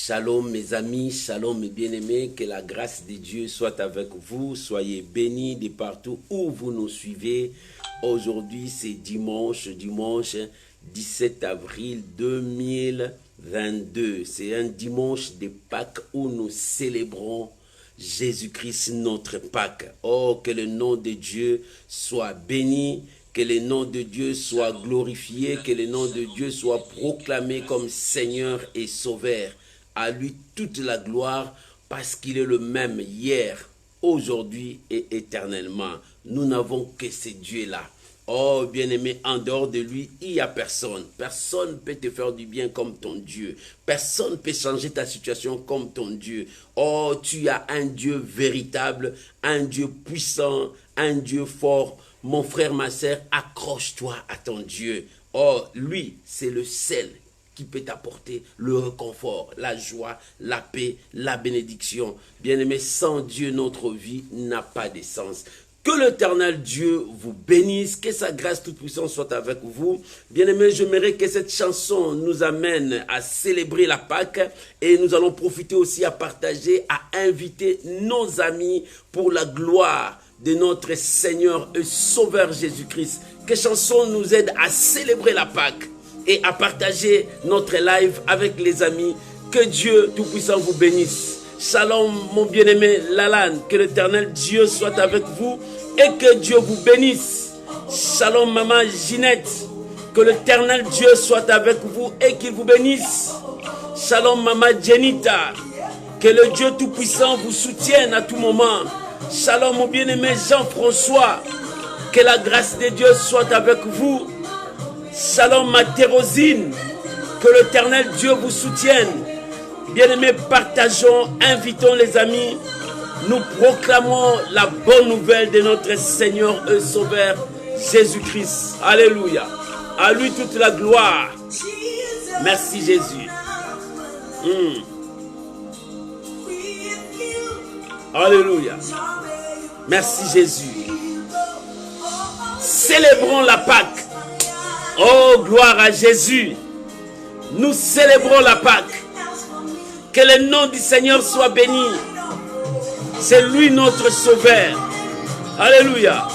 Shalom mes amis, shalom mes bien-aimés, que la grâce de Dieu soit avec vous, soyez bénis de partout où vous nous suivez. Aujourd'hui c'est dimanche 17 avril 2022, c'est un dimanche de Pâques où nous célébrons Jésus-Christ notre Pâques. Oh, que le nom de Dieu soit béni, que le nom de Dieu soit glorifié, que le nom de Dieu soit proclamé comme Seigneur et Sauveur. À lui toute la gloire parce qu'il est le même hier, aujourd'hui et éternellement. Nous n'avons que ce Dieu-là. Oh bien-aimé, en dehors de lui, il n'y a personne. Personne ne peut te faire du bien comme ton Dieu. Personne ne peut changer ta situation comme ton Dieu. Oh, tu as un Dieu véritable, un Dieu puissant, un Dieu fort. Mon frère, ma sœur, accroche-toi à ton Dieu. Oh, lui, c'est le seul qui peut t'apporter le réconfort, la joie, la paix, la bénédiction. Bien-aimé, sans Dieu, notre vie n'a pas de sens. Que l'Éternel Dieu vous bénisse, que sa grâce toute puissante soit avec vous. Bien-aimé, j'aimerais que cette chanson nous amène à célébrer la Pâque et nous allons profiter aussi à partager, à inviter nos amis pour la gloire de notre Seigneur et Sauveur Jésus-Christ. Que chanson nous aide à célébrer la Pâque et à partager notre live avec les amis. Que Dieu Tout-Puissant vous bénisse. Shalom mon bien-aimé Lalan, que l'Éternel Dieu soit avec vous et que Dieu vous bénisse. Shalom maman Ginette, que l'Éternel Dieu soit avec vous et qu'il vous bénisse. Shalom maman Jenita, que le Dieu Tout-Puissant vous soutienne à tout moment. Shalom mon bien-aimé Jean-François, que la grâce de Dieu soit avec vous. Shalom ma Thérosine, que l'Éternel Dieu vous soutienne. Bien-aimés, partageons, invitons les amis. Nous proclamons la bonne nouvelle de notre Seigneur et Sauveur Jésus-Christ. Alléluia. À lui toute la gloire. Merci Jésus. Alléluia. Merci Jésus. Célébrons la Pâque. Oh, gloire à Jésus. Nous célébrons la Pâque. Que le nom du Seigneur soit béni. C'est lui notre Sauveur. Alléluia.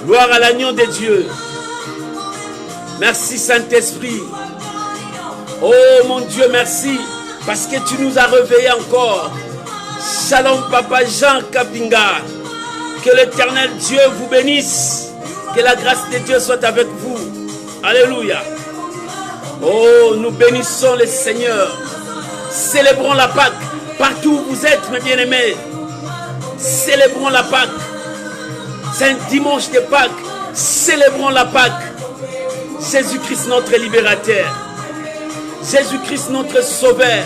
Gloire à l'agneau de Dieu. Merci Saint-Esprit. Oh mon Dieu, merci. Parce que tu nous as réveillés encore. Shalom Papa Jean Kapinga. Que l'Éternel Dieu vous bénisse. Que la grâce de Dieu soit avec vous. Alléluia. Oh, nous bénissons le Seigneur. Célébrons la Pâque. Partout où vous êtes, mes bien-aimés. Célébrons la Pâque. C'est un dimanche de Pâques. Célébrons la Pâque. Jésus-Christ notre libérateur. Jésus-Christ notre sauveur.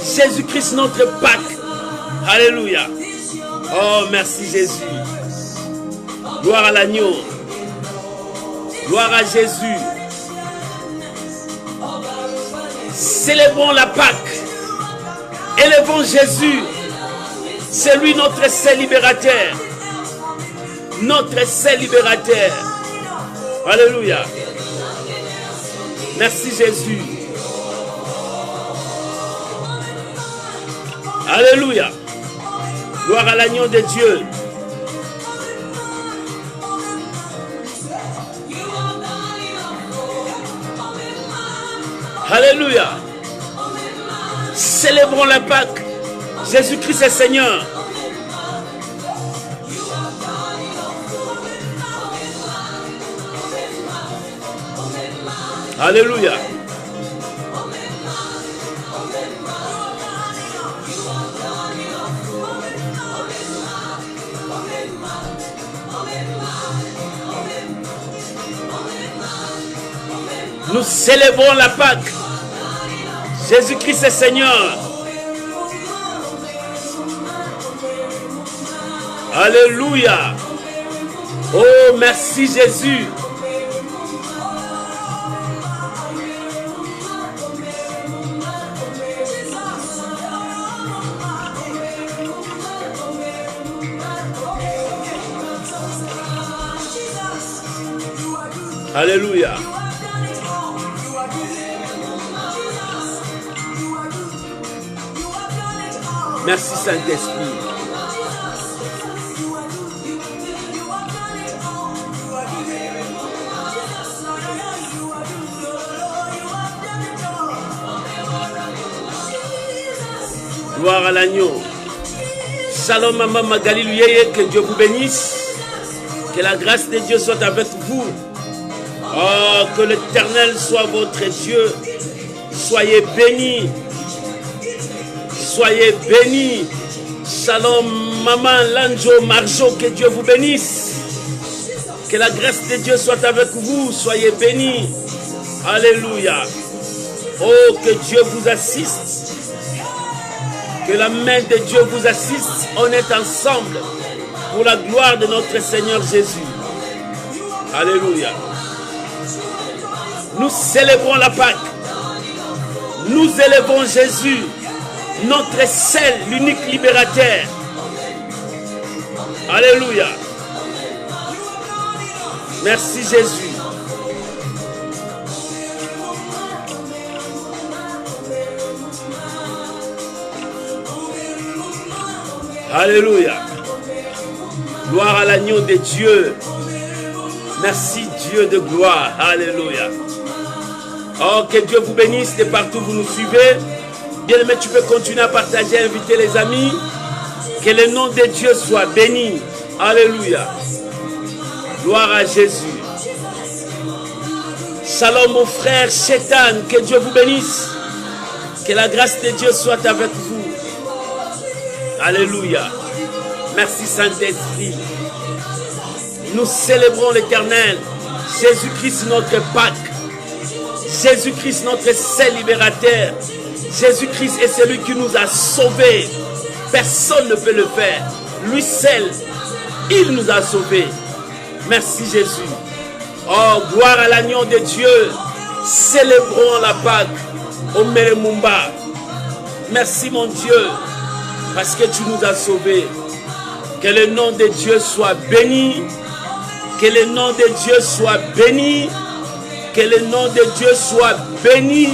Jésus-Christ notre Pâque. Alléluia. Oh, merci Jésus. Gloire à l'agneau. Gloire à Jésus. Célébrons la Pâque. Élevons Jésus. C'est lui notre seul libérateur. Notre seul libérateur. Alléluia. Merci Jésus. Alléluia. Gloire à l'agneau de Dieu. Alléluia. Célébrons la Pâque. Jésus-Christ est Seigneur. Alléluia. Nous célébrons la Pâque. Jésus-Christ est Seigneur. Alléluia. Oh, merci Jésus. Alléluia. Merci Saint-Esprit. Gloire à l'agneau. Shalom Maman Magali Luyeye, que Dieu vous bénisse. Que la grâce de Dieu soit avec vous. Oh, que l'Éternel soit votre Dieu. Soyez bénis. Soyez bénis. Shalom Maman Lanjo Marjo, que Dieu vous bénisse. Que la grâce de Dieu soit avec vous. Soyez bénis. Alléluia. Oh, que Dieu vous assiste. Que la main de Dieu vous assiste. On est ensemble pour la gloire de notre Seigneur Jésus. Alléluia. Nous célébrons la Pâque. Nous élevons Jésus, notre seul, l'unique libérateur. Alléluia. Merci Jésus. Alléluia. Gloire à l'agneau de Dieu. Merci Dieu de gloire. Alléluia. Oh, que Dieu vous bénisse de partout où vous nous suivez. Bien-aimé, tu peux continuer à partager, inviter les amis. Que le nom de Dieu soit béni. Alléluia. Gloire à Jésus. Shalom mon frère Chétan. Que Dieu vous bénisse. Que la grâce de Dieu soit avec vous. Alléluia. Merci Saint-Esprit. Nous célébrons l'Éternel. Jésus-Christ notre Pâque. Jésus-Christ notre seul libérateur. Jésus-Christ est celui qui nous a sauvés. Personne ne peut le faire. Lui seul, il nous a sauvés. Merci Jésus. Oh, gloire à l'agneau de Dieu. Célébrons la Pâque. Omere Mumba. Merci mon Dieu. Parce que tu nous as sauvés. Que le nom de Dieu soit béni. Que le nom de Dieu soit béni. Que le nom de Dieu soit béni.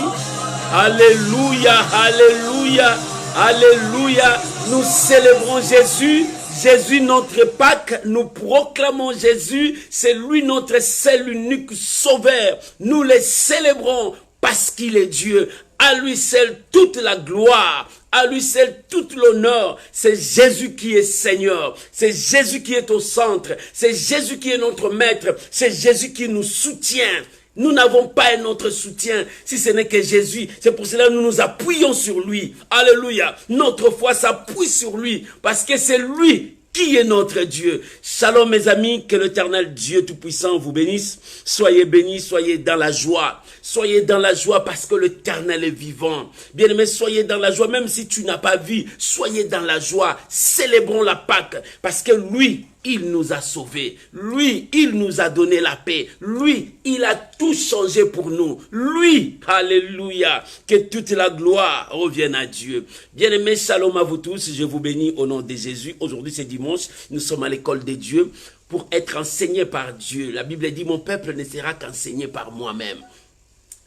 Alléluia, alléluia, alléluia. Nous célébrons Jésus. Jésus notre Pâque. Nous proclamons Jésus. C'est lui notre seul unique sauveur. Nous le célébrons parce qu'il est Dieu. À lui seul toute la gloire. À lui seul tout l'honneur. C'est Jésus qui est Seigneur. C'est Jésus qui est au centre. C'est Jésus qui est notre maître. C'est Jésus qui nous soutient. Nous n'avons pas un autre soutien si ce n'est que Jésus. C'est pour cela que nous nous appuyons sur lui. Alléluia. Notre foi s'appuie sur lui parce que c'est lui qui est notre Dieu. Shalom mes amis, que l'Éternel Dieu Tout-Puissant vous bénisse. Soyez bénis, soyez dans la joie. Soyez dans la joie parce que l'Éternel est vivant. Bien-aimé, soyez dans la joie, même si tu n'as pas vu. Soyez dans la joie. Célébrons la Pâque parce que lui, il nous a sauvés. Lui, il nous a donné la paix. Lui, il a tout changé pour nous. Lui, alléluia, que toute la gloire revienne à Dieu. Bien-aimés, shalom à vous tous. Je vous bénis au nom de Jésus. Aujourd'hui, c'est dimanche. Nous sommes à l'école de Dieu pour être enseignés par Dieu. La Bible dit, mon peuple ne sera qu'enseigné par moi-même.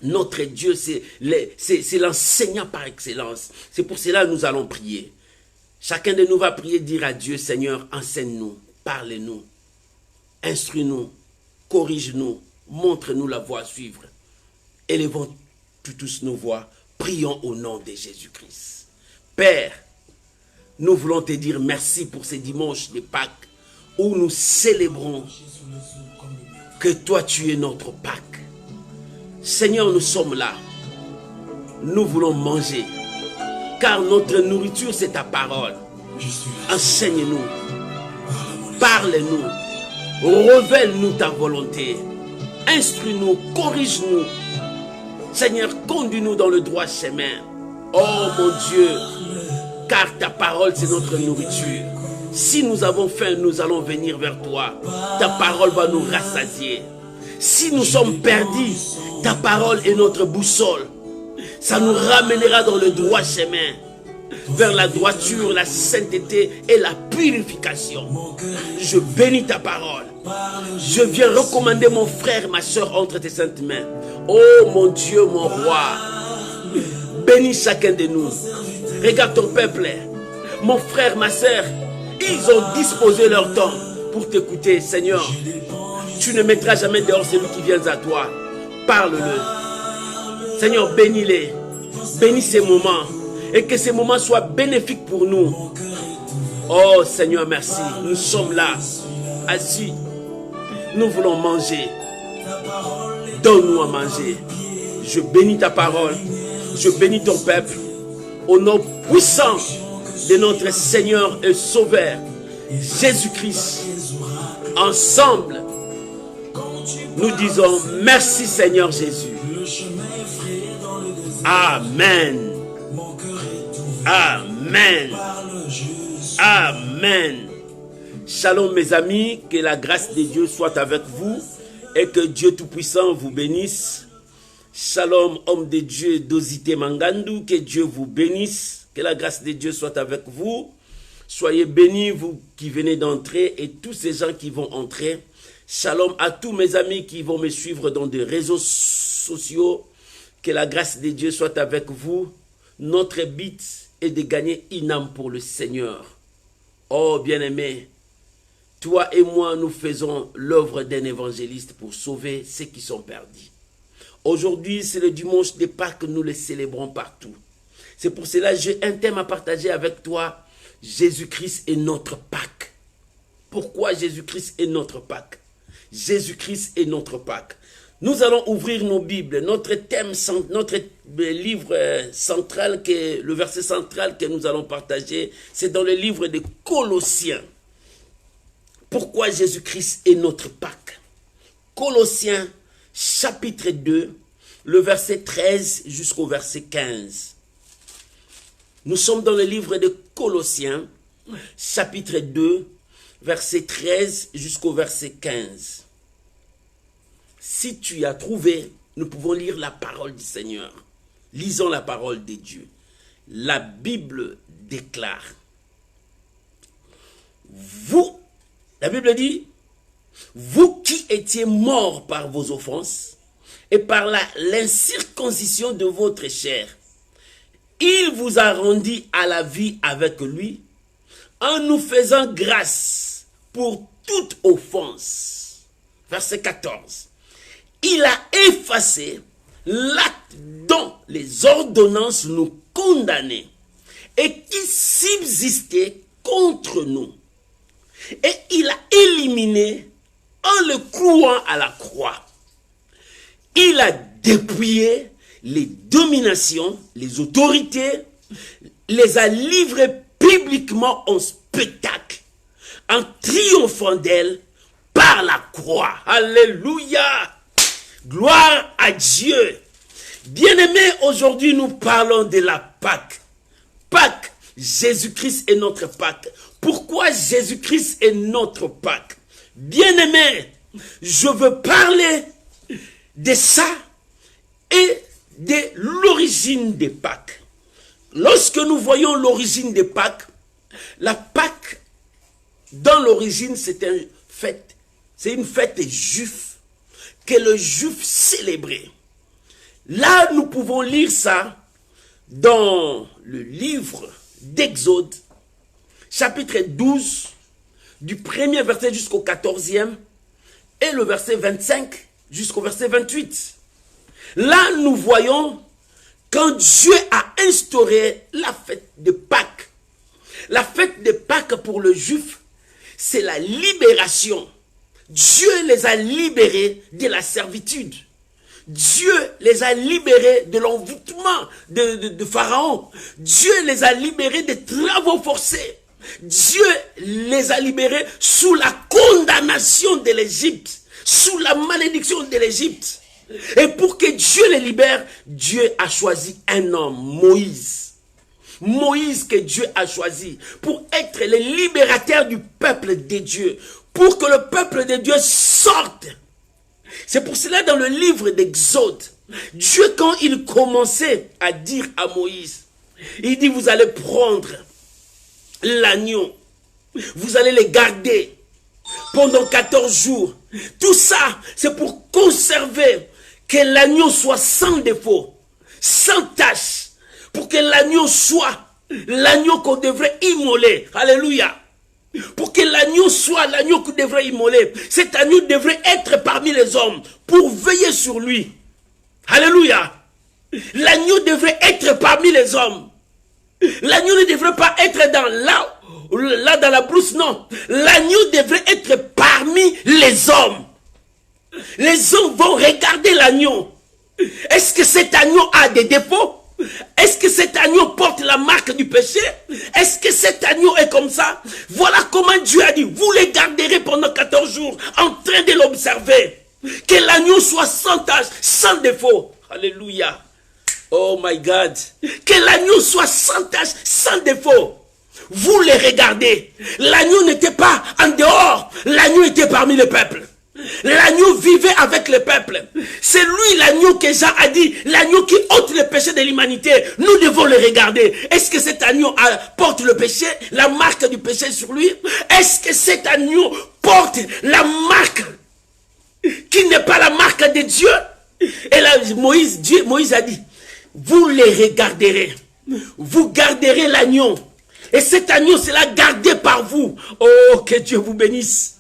Notre Dieu, c'est l'enseignant par excellence. C'est pour cela que nous allons prier. Chacun de nous va prier, dire à Dieu, Seigneur, enseigne-nous. Parle-nous, instruis-nous, corrige-nous, montre-nous la voie à suivre. Élevons tous nos voix, prions au nom de Jésus-Christ. Père, nous voulons te dire merci pour ces dimanches de Pâques où nous célébrons que toi tu es notre Pâques. Seigneur, nous sommes là, nous voulons manger, car notre nourriture c'est ta parole. Enseigne-nous. Parle-nous, révèle-nous ta volonté, instruis-nous, corrige-nous. Seigneur, conduis-nous dans le droit chemin. Oh mon Dieu, car ta parole c'est notre nourriture. Si nous avons faim, nous allons venir vers toi. Ta parole va nous rassasier. Si nous sommes perdus, ta parole est notre boussole. Ça nous ramènera dans le droit chemin, vers la droiture, la sainteté et la purification. Je bénis ta parole. Je viens recommander mon frère, ma soeur entre tes saintes mains. Oh mon Dieu, mon roi, bénis chacun de nous. Regarde ton peuple. Mon frère, ma sœur, ils ont disposé leur temps pour t'écouter. Seigneur, tu ne mettras jamais dehors celui qui vient à toi. Parle-le. Seigneur, bénis-les. Bénis ces moments. Et que ces moments soient bénéfiques pour nous. Oh Seigneur, merci. Nous sommes là, assis. Nous voulons manger. Donne-nous à manger. Je bénis ta parole. Je bénis ton peuple. Au nom puissant de notre Seigneur et Sauveur, Jésus-Christ. Ensemble, nous disons merci Seigneur Jésus. Amen. Amen. Amen. Shalom mes amis, que la grâce de Dieu soit avec vous et que Dieu Tout-Puissant vous bénisse. Shalom homme de Dieu Dosité Mangandu, que Dieu vous bénisse, que la grâce de Dieu soit avec vous. Soyez bénis vous qui venez d'entrer et tous ces gens qui vont entrer. Shalom à tous mes amis qui vont me suivre dans des réseaux sociaux. Que la grâce de Dieu soit avec vous. Notre but est de gagner une âme pour le Seigneur. Oh bien-aimé, toi et moi nous faisons l'œuvre d'un évangéliste pour sauver ceux qui sont perdus. Aujourd'hui c'est le dimanche de Pâques, nous le célébrons partout. C'est pour cela que j'ai un thème à partager avec toi. Jésus-Christ est notre Pâques. Pourquoi Jésus-Christ est notre Pâques? Jésus-Christ est notre Pâques. Nous allons ouvrir nos Bibles. Notre thème, notre livre central, le verset central que nous allons partager, c'est dans le livre des Colossiens. Pourquoi Jésus-Christ est notre Pâques? Colossiens, chapitre 2, le verset 13 jusqu'au verset 15. Nous sommes dans le livre de Colossiens, chapitre 2, verset 13 jusqu'au verset 15. Si tu as trouvé, nous pouvons lire la parole du Seigneur. Lisons la parole de Dieu. La Bible déclare. Vous, la Bible dit, vous qui étiez morts par vos offenses et par l'incirconcision de votre chair, il vous a rendu à la vie avec lui en nous faisant grâce pour toute offense. Verset 14. Il a effacé l'acte dont les ordonnances nous condamnaient et qui subsistait contre nous. Et il a éliminé en le clouant à la croix. Il a dépouillé les dominations, les autorités, les a livrées publiquement en spectacle, en triomphant d'elles par la croix. Alléluia! Gloire à Dieu. Bien-aimés, aujourd'hui nous parlons de la Pâques. Pâques, Jésus-Christ est notre Pâques. Pourquoi Jésus-Christ est notre Pâques? Bien-aimés, je veux parler de ça et de l'origine des Pâques. Lorsque nous voyons l'origine des Pâques, la Pâques, dans l'origine, c'est une fête juive que le juif célébrait. Là, nous pouvons lire ça dans le livre d'Exode, chapitre 12, du 1er verset jusqu'au 14e, et le verset 25 jusqu'au verset 28. Là, nous voyons quand Dieu a instauré la fête de Pâques. La fête de Pâques pour le juif, c'est la libération. Dieu les a libérés de la servitude. Dieu les a libérés de l'envoûtement de Pharaon. Dieu les a libérés des travaux forcés. Dieu les a libérés sous la condamnation de l'Égypte, sous la malédiction de l'Égypte. Et pour que Dieu les libère, Dieu a choisi un homme, Moïse. Moïse que Dieu a choisi pour être le libérateur du peuple de Dieu, pour que le peuple de Dieu sorte. C'est pour cela dans le livre d'Exode, Dieu quand il commençait à dire à Moïse, il dit vous allez prendre l'agneau, vous allez le garder pendant 14 jours. Tout ça c'est pour conserver que l'agneau soit sans défaut, sans tache, pour que l'agneau soit l'agneau qu'on devrait immoler. Alléluia. Pour que l'agneau soit l'agneau qu'on devrait immoler, cet agneau devrait être parmi les hommes pour veiller sur lui. Alléluia. L'agneau devrait être parmi les hommes. L'agneau ne devrait pas être là dans la brousse, non. L'agneau devrait être parmi les hommes. Les hommes vont regarder l'agneau. Est-ce que cet agneau a des défauts? Est-ce que cet agneau porte la marque du péché? Est-ce que cet agneau est comme ça? Voilà comment Dieu a dit, vous les garderez pendant 14 jours en train de l'observer. Que l'agneau soit sans tache, sans défaut. Alléluia. Oh my God. Que l'agneau soit sans tache, sans défaut. Vous les regardez. L'agneau n'était pas en dehors. L'agneau était parmi le peuple. L'agneau vivait avec le peuple. C'est lui l'agneau que Jean a dit, l'agneau qui ôte le péché de l'humanité. Nous devons le regarder. Est-ce que cet agneau porte le péché, la marque du péché sur lui? Est-ce que cet agneau porte la marque qui n'est pas la marque de Dieu? Et là, Moïse a dit, vous les regarderez. Vous garderez l'agneau. Et cet agneau sera gardé par vous. Oh, que Dieu vous bénisse.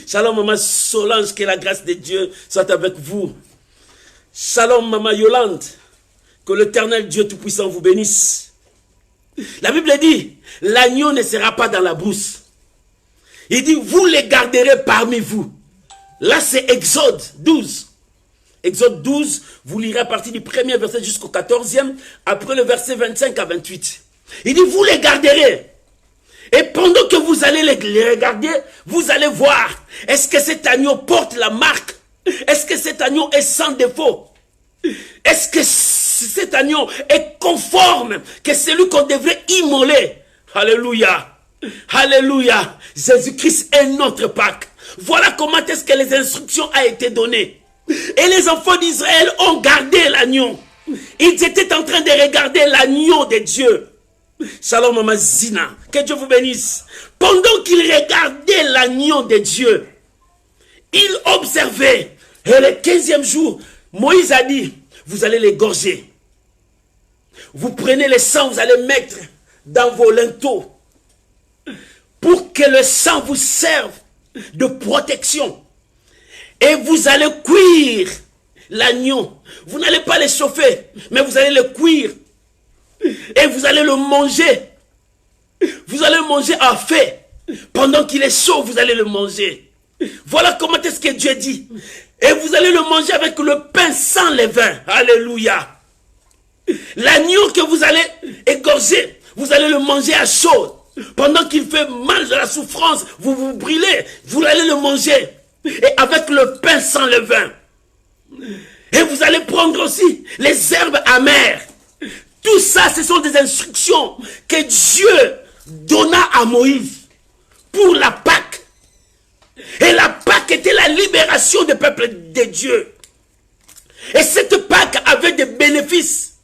Shalom, maman Solange, que la grâce de Dieu soit avec vous. Shalom, maman Yolande, que l'Éternel Dieu Tout-Puissant vous bénisse. La Bible dit, l'agneau ne sera pas dans la brousse. Il dit, vous les garderez parmi vous. Là, c'est Exode 12. Exode 12, vous lirez à partir du premier verset jusqu'au 14e, après le verset 25 à 28. Il dit, vous les garderez. Et pendant que vous allez les regarder, vous allez voir, est-ce que cet agneau porte la marque? Est-ce que cet agneau est sans défaut? Est-ce que cet agneau est conforme que celui qu'on devrait immoler? Alléluia. Alléluia. Jésus-Christ est notre Pâque. Voilà comment est-ce que les instructions ont été données. Et les enfants d'Israël ont gardé l'agneau. Ils étaient en train de regarder l'agneau de Dieu. Shalom, maman Zina. Que Dieu vous bénisse. Pendant qu'ils regardaient l'agneau de Dieu, ils observaient. Et le 15e jour, Moïse a dit, vous allez l'égorger. Vous prenez le sang, vous allez mettre dans vos linteaux. Pour que le sang vous serve de protection. Et vous allez cuire l'agneau. Vous n'allez pas le chauffer, mais vous allez le cuire. Et vous allez le manger. Vous allez le manger à feu. Pendant qu'il est chaud, vous allez le manger. Voilà comment est-ce que Dieu dit. Et vous allez le manger avec le pain sans levain. Alléluia. L'agneau que vous allez égorger, vous allez le manger à chaud. Pendant qu'il fait mal de la souffrance, vous vous brûlez. Vous allez le manger. Et avec le pain sans levain. Et vous allez prendre aussi les herbes amères. Tout ça, ce sont des instructions que Dieu donna à Moïse pour la Pâque. Et la Pâque était la libération du peuple de Dieu. Et cette Pâque avait des bénéfices.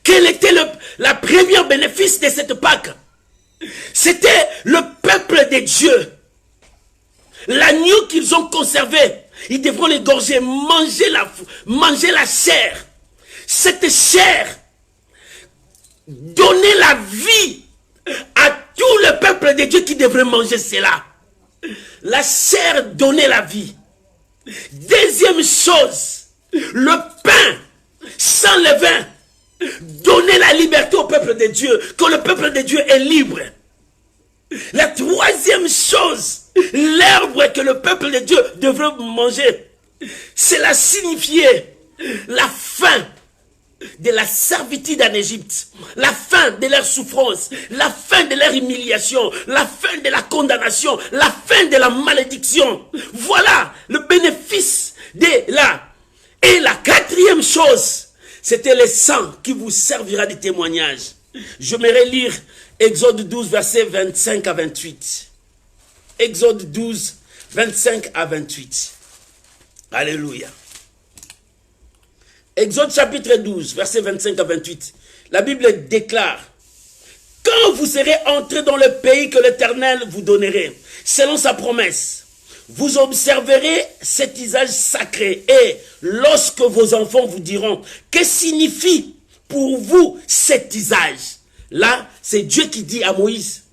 Quel était la première bénéfice de cette Pâque? C'était le peuple de Dieu. L'agneau qu'ils ont conservé, ils devront l'égorger, manger la chair. Cette chair donnait la vie à tout le peuple de Dieu qui devrait manger cela. La chair donnait la vie. Deuxième chose, le pain sans levain donnait la liberté au peuple de Dieu, que le peuple de Dieu est libre. La troisième chose, l'herbe que le peuple de Dieu devrait manger, cela signifiait la fin de la servitude en Égypte, la fin de leur souffrance, la fin de leur humiliation, la fin de la condamnation, la fin de la malédiction. Voilà le bénéfice de là. Et la quatrième chose, c'était le sang qui vous servira de témoignage. J'aimerais lire Exode 12, versets 25 à 28. Exode 12, 25 à 28. Alléluia. Exode chapitre 12, versets 25 à 28. La Bible déclare, quand vous serez entrés dans le pays que l'Éternel vous donnerait, selon sa promesse, vous observerez cet usage sacré. Et lorsque vos enfants vous diront, que signifie pour vous cet usage? Là, c'est Dieu qui dit à Moïse,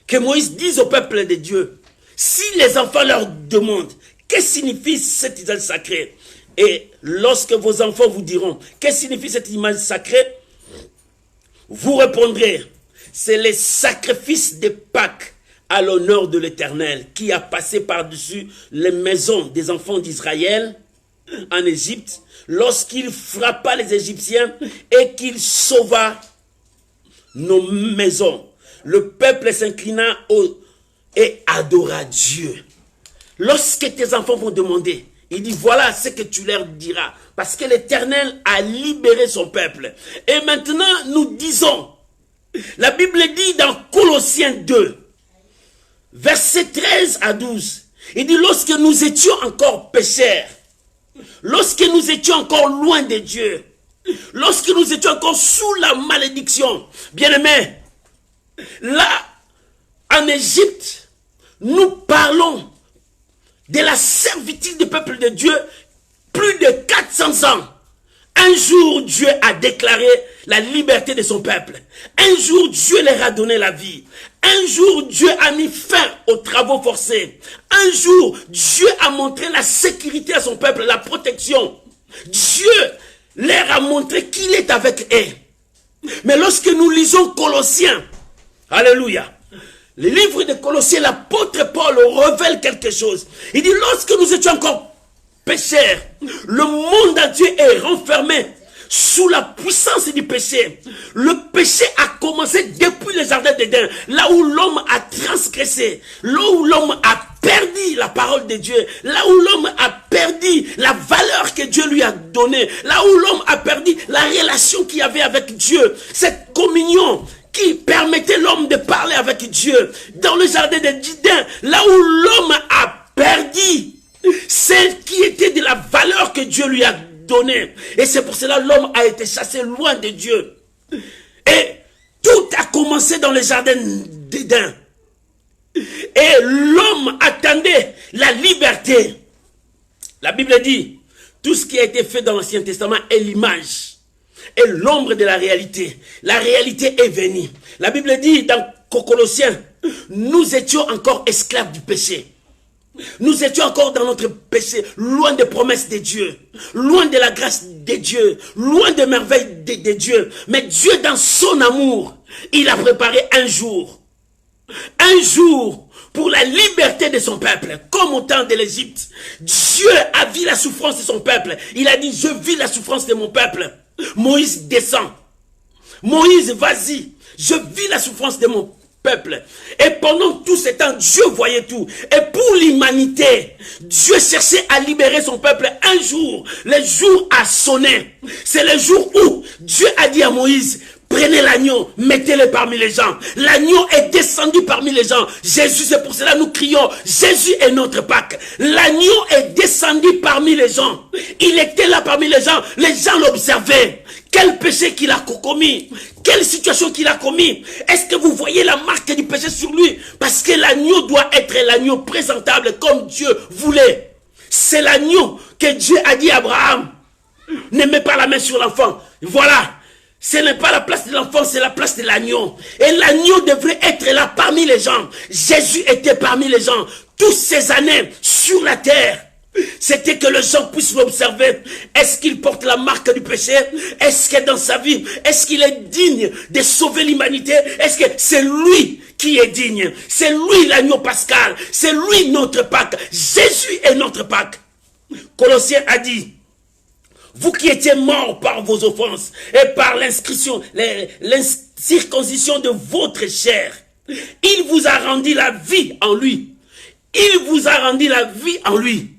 que Moïse dise au peuple de Dieu, si les enfants leur demandent, qu'est-ce que signifie cette image sacrée? Et lorsque vos enfants vous diront, qu'est-ce que signifie cette image sacrée? Vous répondrez, c'est les sacrifices de Pâques à l'honneur de l'Éternel qui a passé par-dessus les maisons des enfants d'Israël en Égypte lorsqu'il frappa les Égyptiens et qu'il sauva nos maisons. Le peuple s'inclina et adora Dieu. Lorsque tes enfants vont demander, il dit voilà ce que tu leur diras. Parce que l'Éternel a libéré son peuple. Et maintenant nous disons, la Bible dit dans Colossiens 2, versets 13 à 12, il dit lorsque nous étions encore pécheurs, lorsque nous étions encore loin de Dieu, lorsque nous étions encore sous la malédiction, bien-aimés, là, en Égypte, nous parlons de la servitude du peuple de Dieu plus de 400 ans. Un jour, Dieu a déclaré la liberté de son peuple. Un jour, Dieu leur a donné la vie. Un jour, Dieu a mis fin aux travaux forcés. Un jour, Dieu a montré la sécurité à son peuple, la protection. Dieu leur a montré qu'il est avec eux. Mais lorsque nous lisons Colossiens, alléluia, le livre de Colossiens, l'apôtre Paul révèle quelque chose. Il dit, lorsque nous étions encore pécheurs, le monde entier est renfermé sous la puissance du péché. Le péché a commencé depuis le jardin d'Éden, là où l'homme a transgressé, là où l'homme a perdu la parole de Dieu, là où l'homme a perdu la valeur que Dieu lui a donnée, là où l'homme a perdu la relation qu'il y avait avec Dieu, cette communion qui permettait l'homme de parler avec Dieu. Dans le jardin d'Éden, là où l'homme a perdu celle qui était de la valeur que Dieu lui a donnée. Et c'est pour cela que l'homme a été chassé loin de Dieu. Et tout a commencé dans le jardin d'Éden. Et l'homme attendait la liberté. La Bible dit, tout ce qui a été fait dans l'Ancien Testament est l'image et l'ombre de la réalité. La réalité est venue. La Bible dit dans Colossiens, nous étions encore esclaves du péché. Nous étions encore dans notre péché, loin des promesses de Dieu, loin de la grâce de Dieu, loin des merveilles de Dieu. Mais Dieu, dans son amour, il a préparé un jour pour la liberté de son peuple, comme au temps de l'Égypte. Dieu a vu la souffrance de son peuple. Il a dit, je vis la souffrance de mon peuple. Moïse descend. Moïse, vas-y, je vis la souffrance de mon peuple. Et pendant tout ce temps, Dieu voyait tout. Et pour l'humanité, Dieu cherchait à libérer son peuple. Un jour, le jour a sonné. C'est le jour où Dieu a dit à Moïse, prenez l'agneau, mettez-le parmi les gens. L'agneau est descendu parmi les gens. Jésus, c'est pour cela que nous crions, Jésus est notre Pâque. L'agneau est descendu parmi les gens. Il était là parmi les gens l'observaient. Quel péché qu'il a commis, quelle situation qu'il a commis. Est-ce que vous voyez la marque du péché sur lui? Parce que l'agneau doit être l'agneau présentable comme Dieu voulait. C'est l'agneau que Dieu a dit à Abraham, ne mets pas la main sur l'enfant. Voilà. Ce n'est pas la place de l'enfant, c'est la place de l'agneau. Et l'agneau devrait être là parmi les gens. Jésus était parmi les gens. Toutes ces années sur la terre, c'était que les gens puissent l'observer. Est-ce qu'il porte la marque du péché? Est-ce que dans sa vie, est-ce qu'il est digne de sauver l'humanité? Est-ce que c'est lui qui est digne? C'est lui l'agneau pascal. C'est lui notre Pâque. Jésus est notre Pâque. Colossiens a dit, vous qui étiez morts par vos offenses et par l'inscription, l'incirconcision de votre chair, il vous a rendu la vie en lui. Il vous a rendu la vie en lui.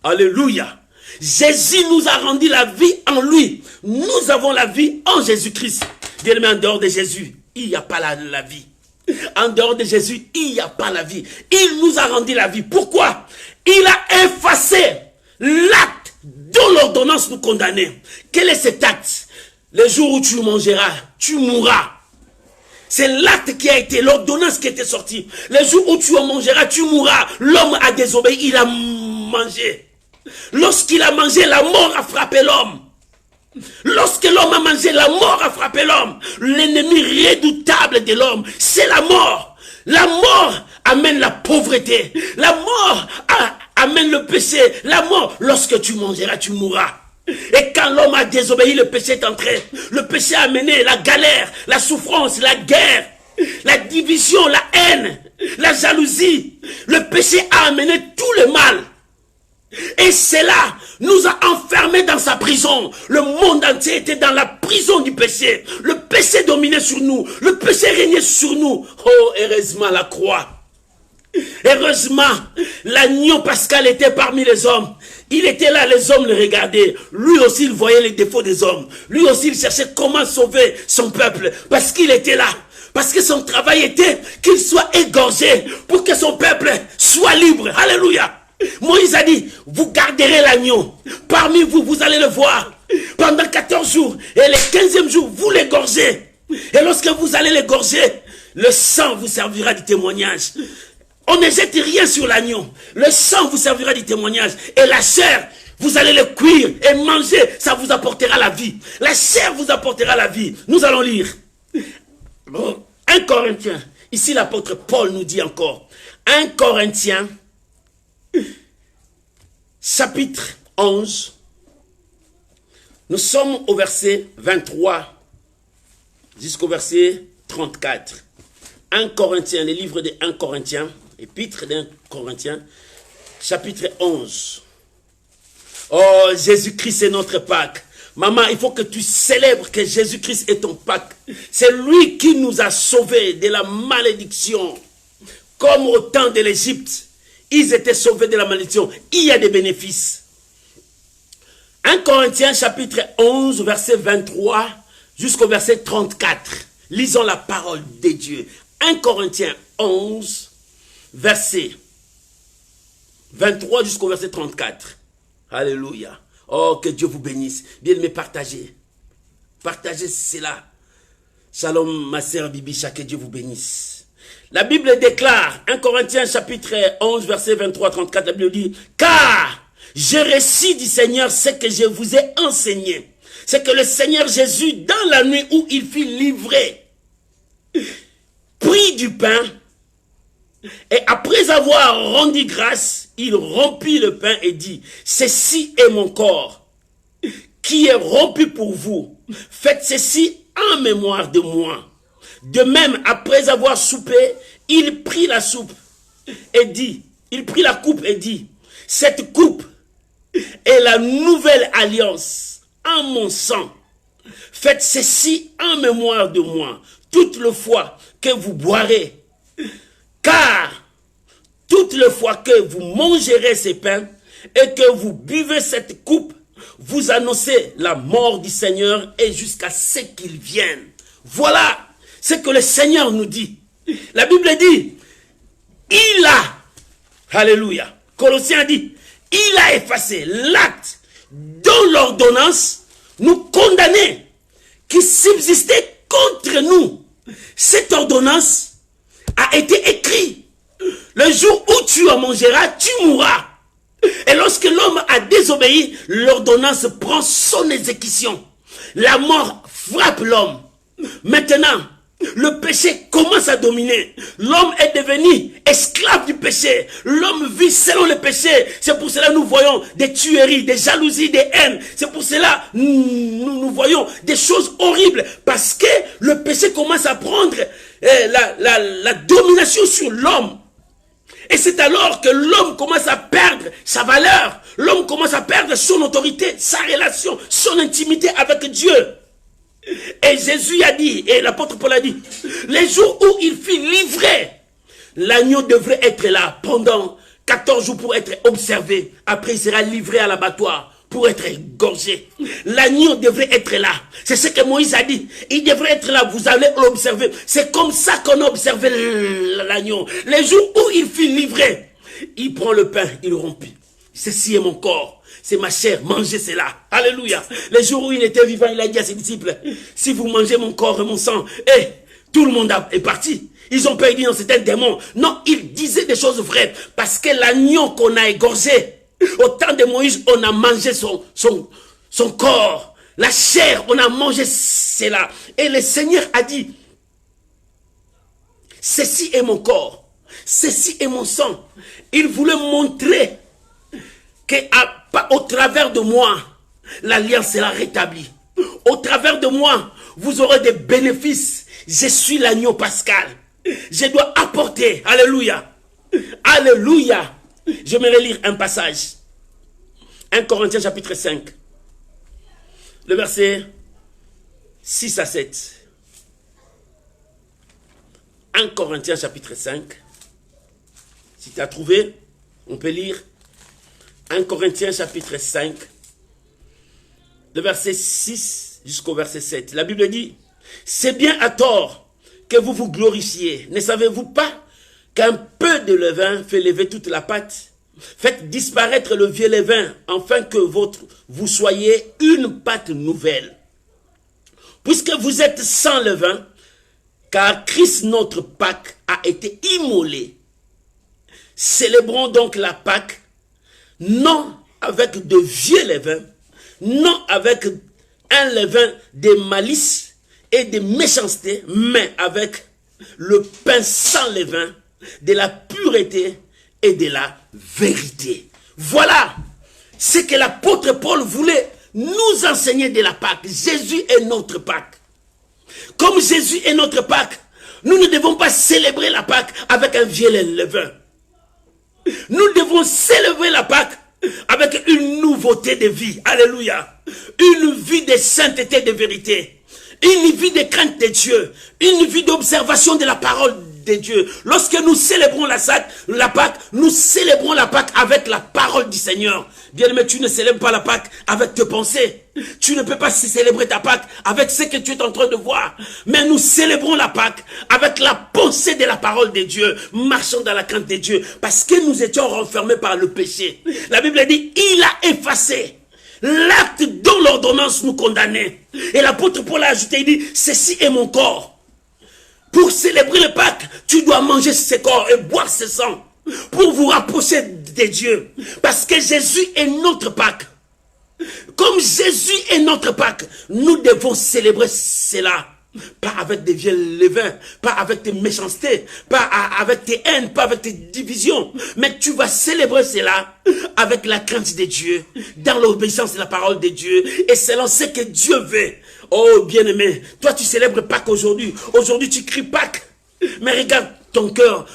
Alléluia. Jésus nous a rendu la vie en lui. Nous avons la vie en Jésus-Christ. Bien-aimé, en dehors de Jésus, il n'y a pas la vie. En dehors de Jésus, il n'y a pas la vie. Il nous a rendu la vie. Pourquoi? Il a effacé l'acte dont l'ordonnance nous condamnait. Quel est cet acte? Le jour où tu mangeras, tu mourras. C'est l'acte qui a été, l'ordonnance qui était sortie. Le jour où tu en mangeras, tu mourras. L'homme a désobéi, il a mangé. Lorsqu'il a mangé, la mort a frappé l'homme. Lorsque l'homme a mangé, la mort a frappé l'homme. L'ennemi redoutable de l'homme, c'est la mort. La mort amène la pauvreté. La mort amène le péché. La mort, lorsque tu mangeras, tu mourras. Et quand l'homme a désobéi, le péché est entré. Le péché a amené la galère, la souffrance, la guerre, la division, la haine, la jalousie. Le péché a amené tout le mal. Et cela nous a enfermés dans sa prison. Le monde entier était dans la prison du péché. Le péché dominait sur nous. Le péché régnait sur nous. Oh, heureusement la croix. Heureusement, l'agneau pascal était parmi les hommes. Il était là, les hommes le regardaient. Lui aussi, il voyait les défauts des hommes. Lui aussi, il cherchait comment sauver son peuple. Parce qu'il était là. Parce que son travail était qu'il soit égorgé pour que son peuple soit libre. Alléluia. Moïse a dit, vous garderez l'agneau. Parmi vous, vous allez le voir. Pendant 14 jours. Et le 15e jour, vous l'égorgez. Et lorsque vous allez l'égorger, le sang vous servira du témoignage. On ne jette rien sur l'agneau. Le sang vous servira du témoignage. Et la chair, vous allez le cuire et manger. Ça vous apportera la vie. La chair vous apportera la vie. Nous allons lire. 1 Corinthiens. Ici, l'apôtre Paul nous dit encore. 1 Corinthiens, chapitre 11. Nous sommes au verset 23 jusqu'au verset 34. 1 Corinthiens, le livre de 1 Corinthiens, épître d'1 Corinthiens, chapitre 11. Oh, Jésus-Christ est notre Pâque. Maman, il faut que tu célèbres que Jésus-Christ est ton Pâque. C'est lui qui nous a sauvés de la malédiction. Comme au temps de l'Égypte, ils étaient sauvés de la malédiction. Il y a des bénéfices. 1 Corinthiens chapitre 11, verset 23 jusqu'au verset 34. Lisons la parole de Dieu. 1 Corinthiens 11, verset 23 jusqu'au verset 34. Alléluia. Oh, que Dieu vous bénisse. Bien-aimés, partagez. Partagez cela. Shalom, ma sœur Bibicha, que Dieu vous bénisse. La Bible déclare, 1 Corinthiens chapitre 11, verset 23-34, la Bible dit, car je récite du Seigneur ce que je vous ai enseigné. C'est que le Seigneur Jésus, dans la nuit où il fut livré, prit du pain, et après avoir rendu grâce, il rompit le pain et dit, ceci est mon corps, qui est rompu pour vous. Faites ceci en mémoire de moi. De même, après avoir soupé, il prit la soupe et dit, il prit la coupe et dit, cette coupe est la nouvelle alliance en mon sang. Faites ceci en mémoire de moi, toutes les fois que vous boirez. Car toutes les fois que vous mangerez ces pains et que vous buvez cette coupe, vous annoncez la mort du Seigneur et jusqu'à ce qu'il vienne. Voilà ce que le Seigneur nous dit. La Bible dit, il a, alléluia, Colossiens dit, il a effacé l'acte dont l'ordonnance nous condamnait, qui subsistait contre nous. Cette ordonnance a été écrite. Le jour où tu en mangeras, tu mourras. Et lorsque l'homme a désobéi, l'ordonnance prend son exécution. La mort frappe l'homme. Maintenant, le péché commence à dominer. L'homme est devenu esclave du péché. L'homme vit selon le péché. C'est pour cela que nous voyons des tueries, des jalousies, des haines. C'est pour cela que nous voyons des choses horribles. Parce que le péché commence à prendre la domination sur l'homme. Et c'est alors que l'homme commence à perdre sa valeur. L'homme commence à perdre son autorité, sa relation, son intimité avec Dieu. Et Jésus a dit, et l'apôtre Paul a dit, les jours où il fut livré, l'agneau devrait être là pendant 14 jours pour être observé. Après, il sera livré à l'abattoir pour être égorgé. L'agneau devrait être là. C'est ce que Moïse a dit. Il devrait être là, vous allez l'observer. C'est comme ça qu'on a observé l'agneau. Les jours où il fut livré, il prend le pain, il rompit. Ceci est mon corps. C'est ma chair, mangez cela. Alléluia. Les jours où il était vivant, il a dit à ses disciples, si vous mangez mon corps et mon sang, tout le monde est parti. Ils ont peur, ils disent, non, c'est un démon. Non, il disait des choses vraies. Parce que l'agneau qu'on a égorgé, au temps de Moïse, on a mangé son corps. La chair, on a mangé cela. Et le Seigneur a dit, ceci est mon corps, ceci est mon sang. Il voulait montrer qu'au travers de moi, l'alliance sera rétablie. Au travers de moi, vous aurez des bénéfices. Je suis l'agneau pascal. Je dois apporter. Alléluia. Alléluia. J'aimerais lire un passage. 1 Corinthiens chapitre 5. Le verset 6 à 7. 1 Corinthiens chapitre 5. Si tu as trouvé, on peut lire 1 Corinthiens chapitre 5. Le verset 6 jusqu'au verset 7. La Bible dit, c'est bien à tort que vous vous glorifiez. Ne savez-vous pas qu'un peu de levain fait lever toute la pâte? Faites disparaître le vieux levain, afin que vous soyez une pâte nouvelle. Puisque vous êtes sans levain, car Christ notre Pâque a été immolé. Célébrons donc la Pâque, non avec de vieux levain, non avec un levain de malice et de méchanceté, mais avec le pain sans levain, de la pureté et de la vérité. Voilà ce que l'apôtre Paul voulait nous enseigner de la Pâque. Jésus est notre Pâque. Comme Jésus est notre Pâque, nous ne devons pas célébrer la Pâque avec un vieux levain. Nous devons célébrer la Pâque avec une nouveauté de vie. Alléluia. Une vie de sainteté et de vérité. Une vie de crainte de Dieu. Une vie d'observation de la parole de Dieu. Lorsque nous célébrons la Pâque, nous célébrons la Pâque avec la parole du Seigneur. Bien-aimé, tu ne célèbres pas la Pâque avec tes pensées. Tu ne peux pas célébrer ta Pâque avec ce que tu es en train de voir. Mais nous célébrons la Pâque avec la pensée de la parole de Dieu, marchant dans la crainte de Dieu, parce que nous étions renfermés par le péché. La Bible dit, il a effacé l'acte dont l'ordonnance nous condamnait. Et l'apôtre Paul a ajouté, il dit, ceci est mon corps. Pour célébrer le Pâques, tu dois manger ce corps et boire ce sang pour vous rapprocher de Dieu. Parce que Jésus est notre Pâques. Comme Jésus est notre Pâques, nous devons célébrer cela. Pas avec des vieux levains, pas avec tes méchancetés, pas avec tes haines, pas avec tes divisions. Mais tu vas célébrer cela avec la crainte de Dieu, dans l'obéissance de la parole de Dieu, et selon ce que Dieu veut. Oh bien-aimé, toi tu célèbres Pâques aujourd'hui. Aujourd'hui tu cries Pâques. Mais regarde ton cœur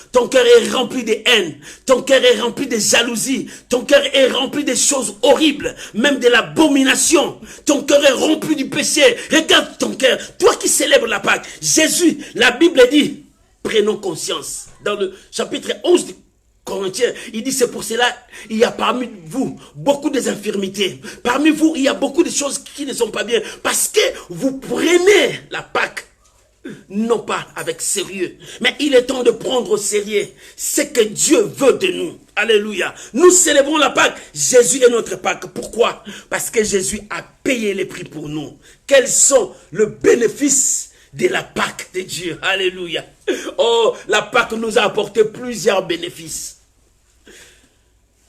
est rempli de haine, ton cœur est rempli de jalousie, ton cœur est rempli de choses horribles, même de l'abomination, ton cœur est rempli du péché. Regarde ton cœur, toi qui célèbres la Pâque. Jésus, la Bible dit, prenons conscience. Dans le chapitre 11 du Corinthiens, il dit, c'est pour cela, il y a parmi vous beaucoup d'infirmités. Parmi vous, il y a beaucoup de choses qui ne sont pas bien, parce que vous prenez la Pâque non pas avec sérieux, mais il est temps de prendre au sérieux ce que Dieu veut de nous. Alléluia. Nous célébrons la Pâque. Jésus est notre Pâque. Pourquoi? Parce que Jésus a payé les prix pour nous. Quels sont les bénéfices de la Pâque de Dieu? Alléluia. Oh, la Pâque nous a apporté plusieurs bénéfices.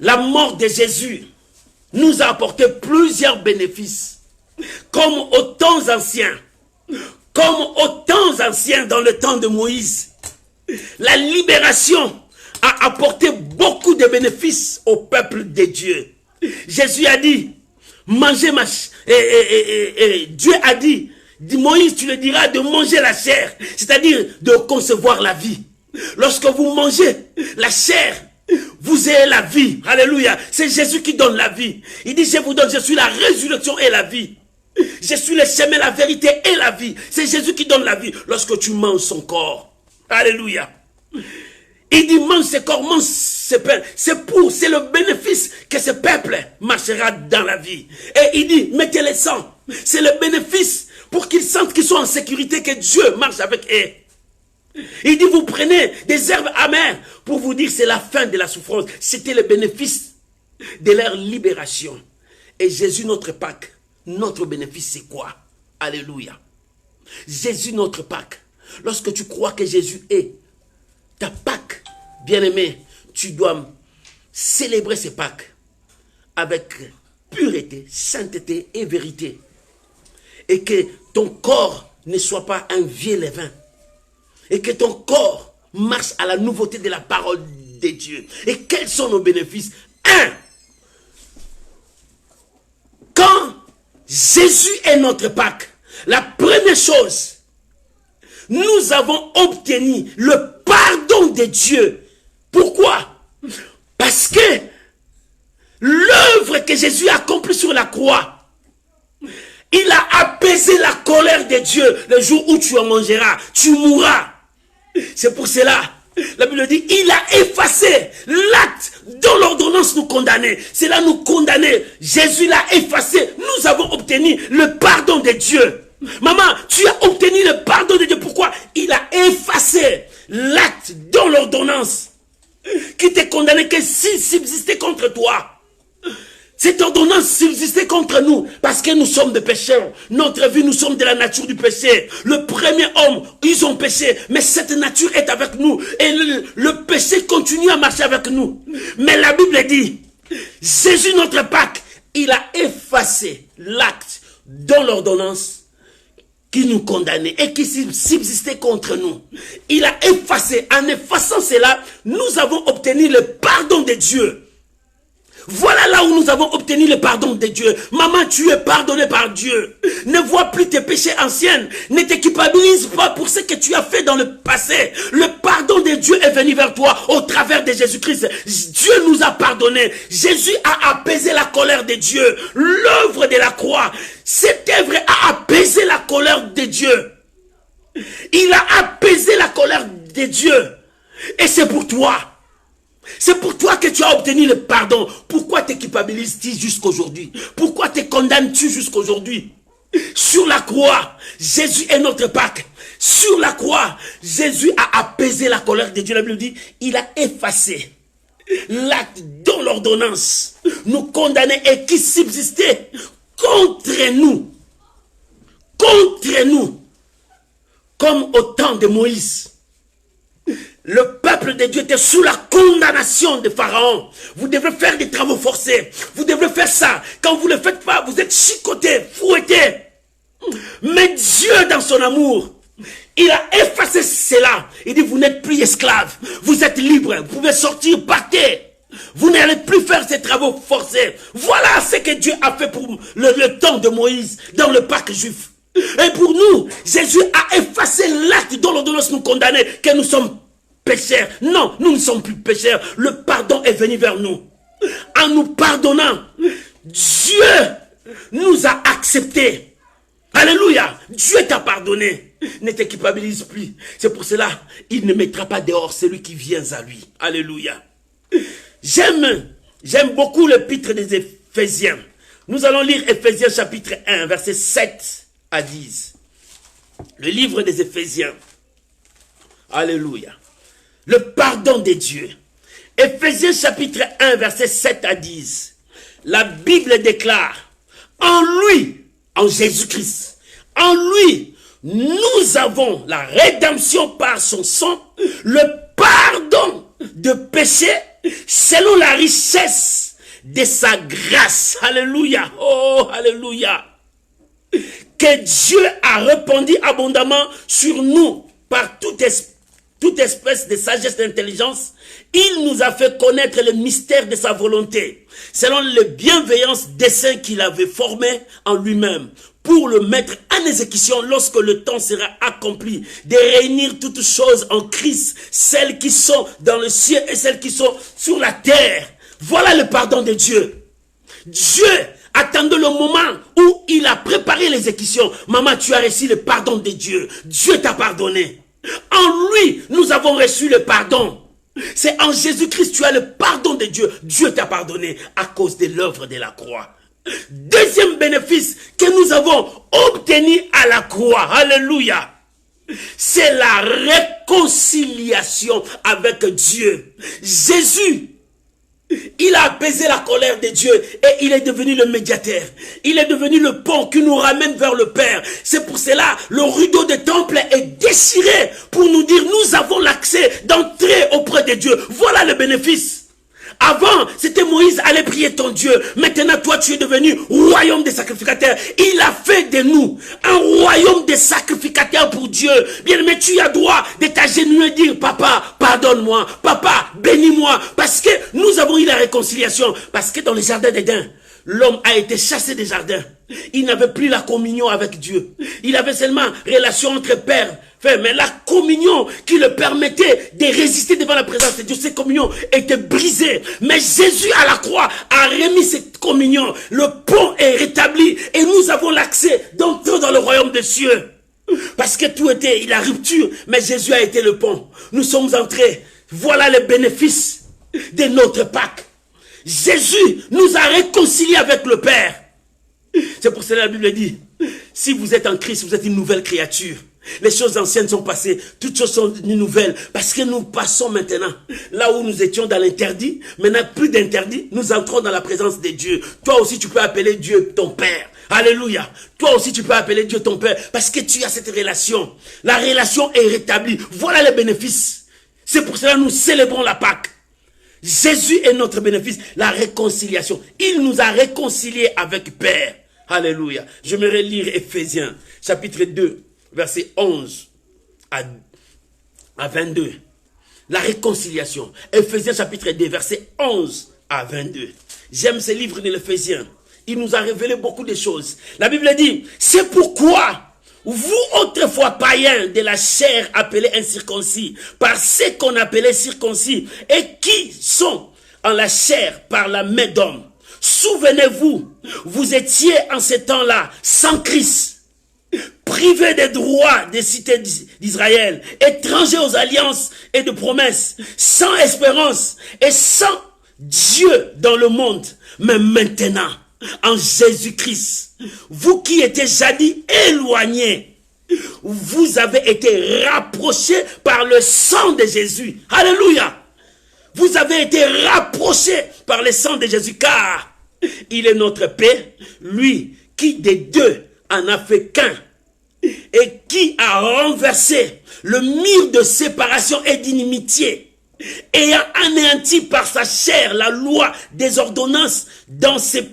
La mort de Jésus nous a apporté plusieurs bénéfices. Comme aux temps anciens, comme aux temps anciens dans le temps de Moïse, la libération a apporté beaucoup de bénéfices au peuple de Dieu. Jésus a dit, mangez Dieu a dit, Moïse, tu le diras de manger la chair, c'est-à-dire de concevoir la vie. Lorsque vous mangez la chair, vous avez la vie. Alléluia. C'est Jésus qui donne la vie. Il dit, je vous donne, je suis la résurrection et la vie. Je suis le chemin, la vérité et la vie. C'est Jésus qui donne la vie lorsque tu manges son corps. Alléluia. Il dit, mange ce corps, mange ce pain. C'est le bénéfice que ce peuple marchera dans la vie. Et il dit, mettez le sang. C'est le bénéfice pour qu'ils sentent qu'ils sont en sécurité, que Dieu marche avec eux. Il dit, vous prenez des herbes amères pour vous dire c'est la fin de la souffrance. C'était le bénéfice de leur libération. Et Jésus, notre Pâque, notre bénéfice, c'est quoi? Alléluia. Jésus, notre Pâque. Lorsque tu crois que Jésus est ta Pâque, bien-aimé, tu dois célébrer ces Pâques avec pureté, sainteté et vérité. et que ton corps ne soit pas un vieux levain. Et que ton corps marche à la nouveauté de la parole de Dieu. Et quels sont nos bénéfices? 1. Quand Jésus est notre Pâque, la première chose, nous avons obtenu le pardon de Dieu. Pourquoi? Parce que l'œuvre que Jésus a accomplie sur la croix, il a apaisé la colère de Dieu. Le jour où tu en mangeras, tu mourras. C'est pour cela, la Bible dit, il a effacé l'acte dont l'ordonnance nous condamnait. Cela nous condamnait. Jésus l'a effacé. Nous avons obtenu le pardon de Dieu. Maman, tu as obtenu le pardon de Dieu. Pourquoi? Il a effacé l'acte dont l'ordonnance qui te condamnait, que s'il subsistait contre toi. Cette ordonnance subsistait contre nous parce que nous sommes des pécheurs. Notre vie, nous sommes de la nature du péché. Le premier homme, ils ont péché, mais cette nature est avec nous. Et le péché continue à marcher avec nous. Mais la Bible dit, Jésus, notre Pâque, il a effacé l'acte dans l'ordonnance qui nous condamnait et qui subsistait contre nous. Il a effacé. En effaçant cela, nous avons obtenu le pardon de Dieu. Voilà là où nous avons obtenu le pardon de Dieu. Maman, tu es pardonné par Dieu. Ne vois plus tes péchés anciens. Ne te culpabilise pas pour ce que tu as fait dans le passé. Le pardon de Dieu est venu vers toi au travers de Jésus-Christ. Dieu nous a pardonné. Jésus a apaisé la colère de Dieu. L'œuvre de la croix, cette œuvre a apaisé la colère de Dieu. Il a apaisé la colère de Dieu. Et c'est pour toi. C'est pour toi que tu as obtenu le pardon. Pourquoi te culpabilises-tu jusqu'aujourd'hui? Pourquoi te condamnes-tu jusqu'aujourd'hui? Sur la croix, Jésus est notre Pâque. Sur la croix, Jésus a apaisé la colère de Dieu. La Bible dit, il a effacé l'acte dont l'ordonnance nous condamnait et qui subsistait contre nous. Contre nous. Comme au temps de Moïse. Le peuple de Dieu était sous la condamnation de Pharaon. Vous devez faire des travaux forcés. Vous devez faire ça. Quand vous ne le faites pas, vous êtes chicotés, fouettés. Mais Dieu, dans son amour, il a effacé cela. Il dit, vous n'êtes plus esclaves. Vous êtes libres. Vous pouvez sortir, partez. Vous n'allez plus faire ces travaux forcés. Voilà ce que Dieu a fait pour le temps de Moïse dans le Pâque juif. Et pour nous, Jésus a effacé l'acte dont l'ordonnance nous condamnait, que nous sommes pécheurs. Non, nous ne sommes plus pécheurs. Le pardon est venu vers nous. En nous pardonnant, Dieu nous a acceptés. Alléluia. Dieu t'a pardonné. Ne te culpabilise plus. C'est pour cela, il ne mettra pas dehors celui qui vient à lui. Alléluia. J'aime beaucoup l'épître des Éphésiens. Nous allons lire Éphésiens chapitre 1, verset 7 à 10. Le livre des Éphésiens. Alléluia. Le pardon de Dieu. Éphésiens chapitre 1, verset 7 à 10. La Bible déclare, en lui, en Jésus-Christ, en lui, nous avons la rédemption par son sang, le pardon de péché, selon la richesse de sa grâce. Alléluia. Oh, alléluia. Que Dieu a répandu abondamment sur nous par toute espèce de sagesse et d'intelligence. Il nous a fait connaître le mystère de sa volonté, selon le bienveillance dessein qu'il avait formé en lui-même, pour le mettre en exécution lorsque le temps sera accompli, de réunir toutes choses en Christ, celles qui sont dans le ciel et celles qui sont sur la terre. Voilà le pardon de Dieu. Dieu attendait le moment où il a préparé l'exécution. Maman, tu as reçu le pardon de Dieu. Dieu t'a pardonné. En lui, nous avons reçu le pardon. C'est en Jésus-Christ, tu as le pardon de Dieu. Dieu t'a pardonné à cause de l'œuvre de la croix. Deuxième bénéfice que nous avons obtenu à la croix. Alléluia. C'est la réconciliation avec Dieu. Jésus, il a apaisé la colère de Dieu et il est devenu le médiateur. Il est devenu le pont qui nous ramène vers le Père. C'est pour cela le rideau du temple est déchiré pour nous dire nous avons l'accès d'entrer auprès de Dieu. Voilà le bénéfice. Avant, c'était Moïse, allait prier ton Dieu. Maintenant, toi, tu es devenu royaume des sacrificateurs. Il a fait de nous un royaume des sacrificateurs pour Dieu. Bien aimé, tu as droit de t'agenouiller et dire, papa, pardonne-moi. Papa, bénis-moi. Parce que nous avons eu la réconciliation. Parce que dans le jardin d'Éden, l'homme a été chassé des jardins. Il n'avait plus la communion avec Dieu. Il avait seulement relation entre père, frère. Mais la communion qui le permettait de résister devant la présence de Dieu, cette communion était brisée. Mais Jésus à la croix a remis cette communion. Le pont est rétabli et nous avons l'accès d'entrer dans le royaume des cieux. Parce que tout était la rupture, mais Jésus a été le pont. Nous sommes entrés. Voilà les bénéfices de notre Pâques. Jésus nous a réconciliés avec le Père. C'est pour cela que la Bible dit, si vous êtes en Christ, vous êtes une nouvelle créature. Les choses anciennes sont passées, toutes choses sont nouvelles. Parce que nous passons maintenant, là où nous étions dans l'interdit, maintenant plus d'interdit, nous entrons dans la présence de Dieu. Toi aussi tu peux appeler Dieu ton Père. Alléluia. Toi aussi tu peux appeler Dieu ton Père, parce que tu as cette relation. La relation est rétablie. Voilà les bénéfices. C'est pour cela que nous célébrons la Pâque. Jésus est notre bénéfice, la réconciliation. Il nous a réconciliés avec Père. Alléluia. J'aimerais lire Éphésiens, chapitre 2, verset 11 à 22. La réconciliation. Éphésiens, chapitre 2, verset 11 à 22. J'aime ce livre de l'Éphésiens. Il nous a révélé beaucoup de choses. La Bible dit, c'est pourquoi vous, autrefois païens de la chair appelés incirconcis, par ce qu'on appelait circoncis, et qui sont en la chair par la main d'homme. Souvenez-vous, vous étiez en ce temps-là sans Christ, privés des droits des cités d'Israël, étrangers aux alliances et de promesses, sans espérance et sans Dieu dans le monde. Mais maintenant, en Jésus-Christ, vous qui étiez jadis éloignés, vous avez été rapprochés par le sang de Jésus. Alléluia. Vous avez été rapprochés par le sang de Jésus, car il est notre paix, lui qui des deux en a fait qu'un, et qui a renversé le mur de séparation et d'inimitié, ayant anéanti par sa chair la loi des ordonnances dans ses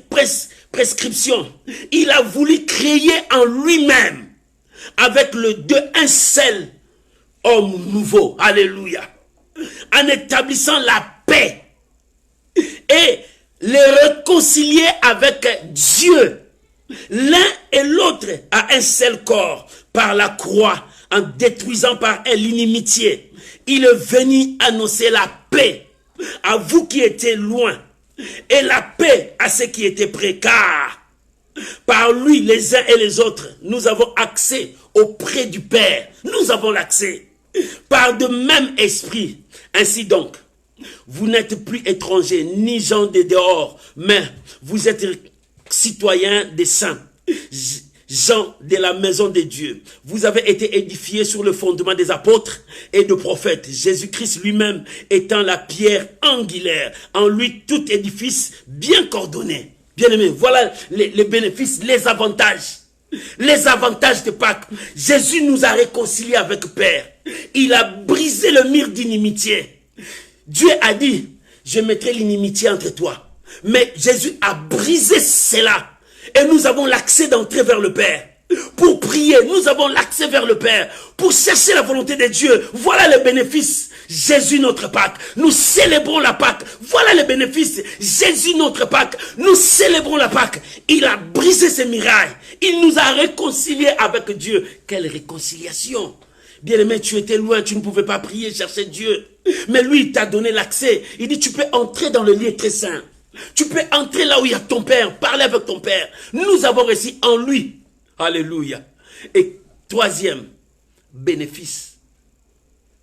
prescriptions. Il a voulu créer en lui-même, avec le deux, un seul homme nouveau. Alléluia. En établissant la paix et les réconcilier avec Dieu, l'un et l'autre à un seul corps par la croix, en détruisant par elle l'inimitié. Il est venu annoncer la paix à vous qui étiez loin et la paix à ceux qui étaient près, car par lui les uns et les autres nous avons accès auprès du Père. Nous avons l'accès par de même esprit. Ainsi donc, vous n'êtes plus étrangers ni gens de dehors, mais vous êtes citoyens des saints, gens de la maison de Dieu. Vous avez été édifiés sur le fondement des apôtres et des prophètes, Jésus-Christ lui-même étant la pierre angulaire. En lui, tout édifice bien coordonné. Bien-aimés, voilà les bénéfices, les avantages. Les avantages de Pâques. Jésus nous a réconciliés avec Père. Il a brisé le mur d'inimitié. Dieu a dit, je mettrai l'inimitié entre toi. Mais Jésus a brisé cela. Et nous avons l'accès d'entrer vers le Père. Pour prier, nous avons l'accès vers le Père. Pour chercher la volonté de Dieu. Voilà les bénéfices. Jésus notre Pâques. Nous célébrons la Pâques. Voilà les bénéfices. Jésus notre Pâques. Nous célébrons la Pâques. Il a brisé ses murailles. Il nous a réconciliés avec Dieu. Quelle réconciliation! Bien-aimé, tu étais loin, tu ne pouvais pas prier, chercher Dieu. Mais lui, il t'a donné l'accès. Il dit, tu peux entrer dans le lieu très saint. Tu peux entrer là où il y a ton Père, parler avec ton Père. Nous avons réussi en lui. Alléluia. Et troisième bénéfice,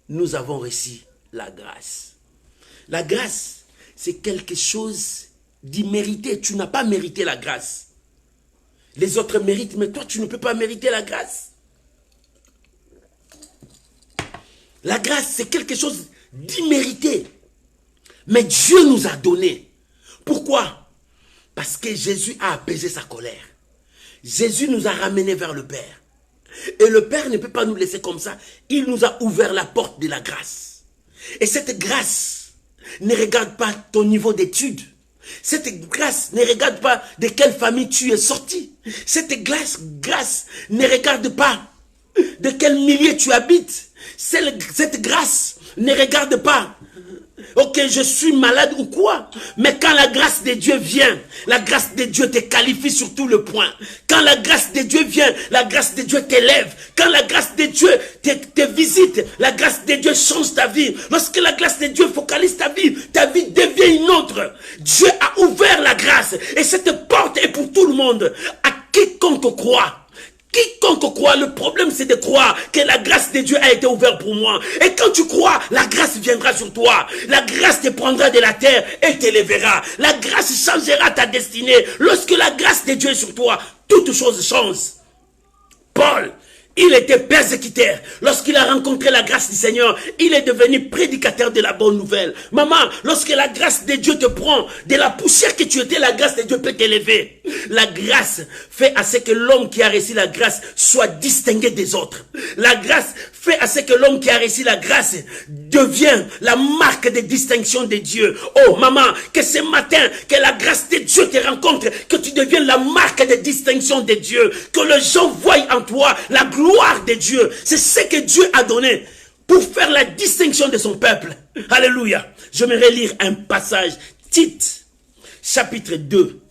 nous avons reçu la grâce. La grâce, c'est quelque chose d'immérité. Tu n'as pas mérité la grâce. Les autres méritent, mais toi, tu ne peux pas mériter la grâce. La grâce, c'est quelque chose d'immérité. Mais Dieu nous a donné. Pourquoi? Parce que Jésus a apaisé sa colère. Jésus nous a ramenés vers le Père. Et le Père ne peut pas nous laisser comme ça. Il nous a ouvert la porte de la grâce. Et cette grâce, ne regarde pas ton niveau d'études. Cette grâce ne regarde pas de quelle famille tu es sorti. Cette grâce ne regarde pas de quel milieu tu habites. Cette grâce ne regarde pas, ok, je suis malade ou quoi. Mais quand la grâce de Dieu vient, la grâce de Dieu te qualifie sur tout le point. Quand la grâce de Dieu vient, la grâce de Dieu t'élève. Quand la grâce de Dieu te visite, la grâce de Dieu change ta vie. Lorsque la grâce de Dieu focalise ta vie devient une autre. Dieu a ouvert la grâce et cette porte est pour tout le monde. À quiconque croit. Quiconque croit, le problème c'est de croire que la grâce de Dieu a été ouverte pour moi. Et quand tu crois, la grâce viendra sur toi. La grâce te prendra de la terre et t'élèvera. La grâce changera ta destinée. Lorsque la grâce de Dieu est sur toi, toutes choses changent. Paul, il était persécuteur. Lorsqu'il a rencontré la grâce du Seigneur, il est devenu prédicateur de la bonne nouvelle. Maman, lorsque la grâce de Dieu te prend, de la poussière que tu étais, la grâce de Dieu peut t'élever. La grâce fait à ce que l'homme qui a reçu la grâce soit distingué des autres. La grâce fait à ce que l'homme qui a reçu la grâce devient la marque de distinction de Dieu. Oh maman, que ce matin, que la grâce de Dieu te rencontre, que tu deviennes la marque de distinction de Dieu, que les gens voient en toi la gloire de Dieu. C'est ce que Dieu a donné pour faire la distinction de son peuple. Alléluia. J'aimerais lire un passage, Tite, chapitre 2.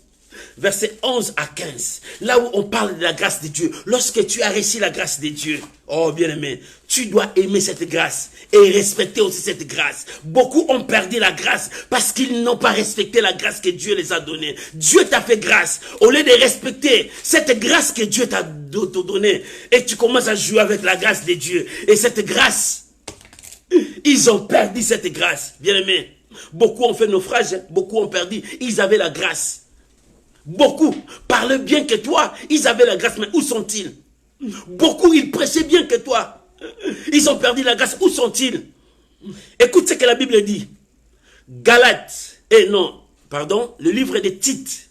Verset 11 à 15, là où on parle de la grâce de Dieu. Lorsque tu as reçu la grâce de Dieu, oh bien-aimé, tu dois aimer cette grâce et respecter aussi cette grâce. Beaucoup ont perdu la grâce parce qu'ils n'ont pas respecté la grâce que Dieu les a donnée. Dieu t'a fait grâce. Au lieu de respecter cette grâce que Dieu t'a donnée, et tu commences à jouer avec la grâce de Dieu. Et cette grâce, ils ont perdu cette grâce. Bien-aimé, beaucoup ont fait naufrage, beaucoup ont perdu. Ils avaient la grâce. Beaucoup parlaient bien que toi, ils avaient la grâce, mais où sont-ils? Beaucoup, ils prêchaient bien que toi. Ils ont perdu la grâce, où sont-ils? Écoute ce que la Bible dit. Galates, le livre de Tite.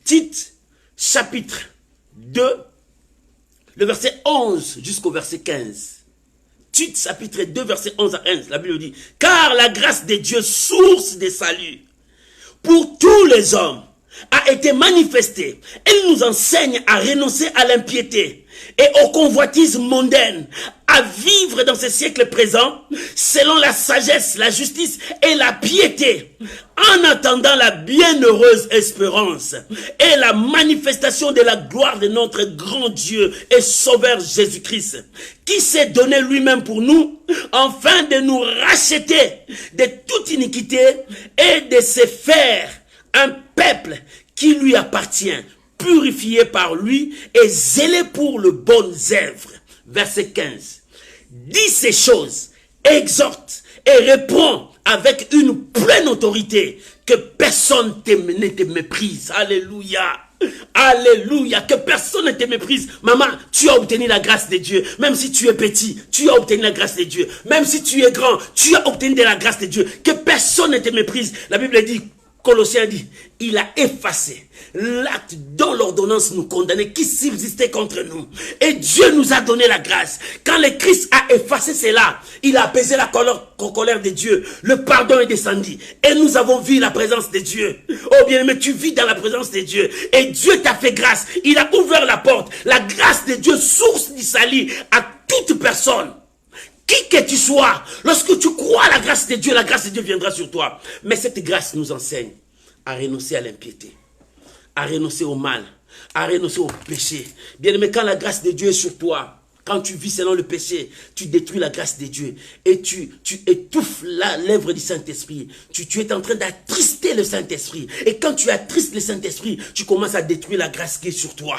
Tite, chapitre 2, le verset 11 jusqu'au verset 15. Tite, chapitre 2, verset 11 à 15, la Bible dit, « Car la grâce de Dieu, source de salut, pour tous les hommes, a été manifestée. Elle nous enseigne à renoncer à l'impiété et aux convoitises mondaines, à vivre dans ce siècle présent selon la sagesse, la justice et la piété, en attendant la bienheureuse espérance et la manifestation de la gloire de notre grand Dieu et Sauveur Jésus-Christ, qui s'est donné lui-même pour nous, afin de nous racheter de toute iniquité et de se faire un peuple qui lui appartient, purifié par lui et zélé pour le bonnes œuvres. Verset 15. Dis ces choses, exhorte et reprend avec une pleine autorité, que personne ne te méprise. Alléluia. Alléluia, que personne ne te méprise. Maman, tu as obtenu la grâce de Dieu. Même si tu es petit, tu as obtenu la grâce de Dieu. Même si tu es grand, tu as obtenu de la grâce de Dieu. Que personne ne te méprise. La Bible dit, Colossiens dit, il a effacé l'acte dont l'ordonnance nous condamnait, qui subsistait contre nous. Et Dieu nous a donné la grâce. Quand le Christ a effacé cela, il a apaisé la colère de Dieu. Le pardon est descendu. Et nous avons vu la présence de Dieu. Oh bien, mais tu vis dans la présence de Dieu. Et Dieu t'a fait grâce. Il a ouvert la porte. La grâce de Dieu, source du salut à toute personne. Qui que tu sois, lorsque tu crois à la grâce de Dieu viendra sur toi. Mais cette grâce nous enseigne à renoncer à l'impiété, à renoncer au mal, à renoncer au péché. Bien aimé, quand la grâce de Dieu est sur toi, quand tu vis selon le péché, tu détruis la grâce de Dieu et tu étouffes l'œuvre du Saint-Esprit. Tu es en train d'attrister le Saint-Esprit. Et quand tu attristes le Saint-Esprit, tu commences à détruire la grâce qui est sur toi.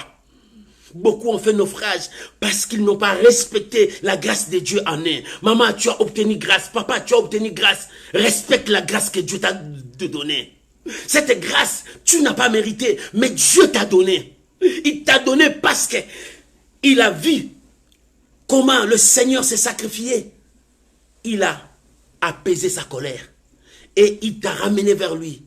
Beaucoup ont fait naufrage parce qu'ils n'ont pas respecté la grâce de Dieu en eux. Maman, tu as obtenu grâce. Papa, tu as obtenu grâce. Respecte la grâce que Dieu t'a donné. Cette grâce, tu n'as pas mérité, mais Dieu t'a donné. Il t'a donné parce que il a vu comment le Seigneur s'est sacrifié. Il a apaisé sa colère et il t'a ramené vers lui.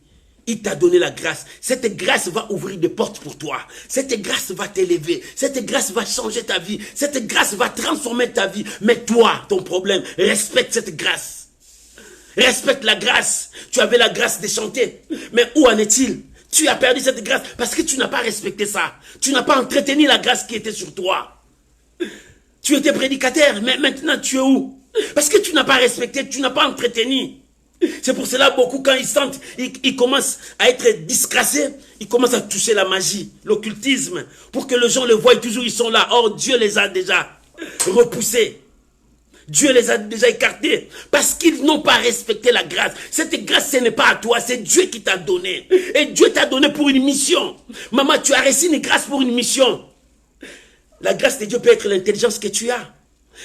Il t'a donné la grâce. Cette grâce va ouvrir des portes pour toi. Cette grâce va t'élever. Cette grâce va changer ta vie. Cette grâce va transformer ta vie. Mais toi, ton problème, respecte cette grâce. Respecte la grâce. Tu avais la grâce de chanter. Mais où en est-il? Tu as perdu cette grâce parce que tu n'as pas respecté ça. Tu n'as pas entretenu la grâce qui était sur toi. Tu étais prédicateur, mais maintenant tu es où? Parce que tu n'as pas respecté, tu n'as pas entretenu. C'est pour cela beaucoup quand ils sentent, ils commencent à être disgracés, ils commencent à toucher la magie, l'occultisme, pour que les gens le voient toujours, ils sont là. Or Dieu les a déjà repoussés. Dieu les a déjà écartés parce qu'ils n'ont pas respecté la grâce. Cette grâce, ce n'est pas à toi, c'est Dieu qui t'a donné. Et Dieu t'a donné pour une mission. Maman, tu as reçu une grâce pour une mission. La grâce de Dieu peut être l'intelligence que tu as.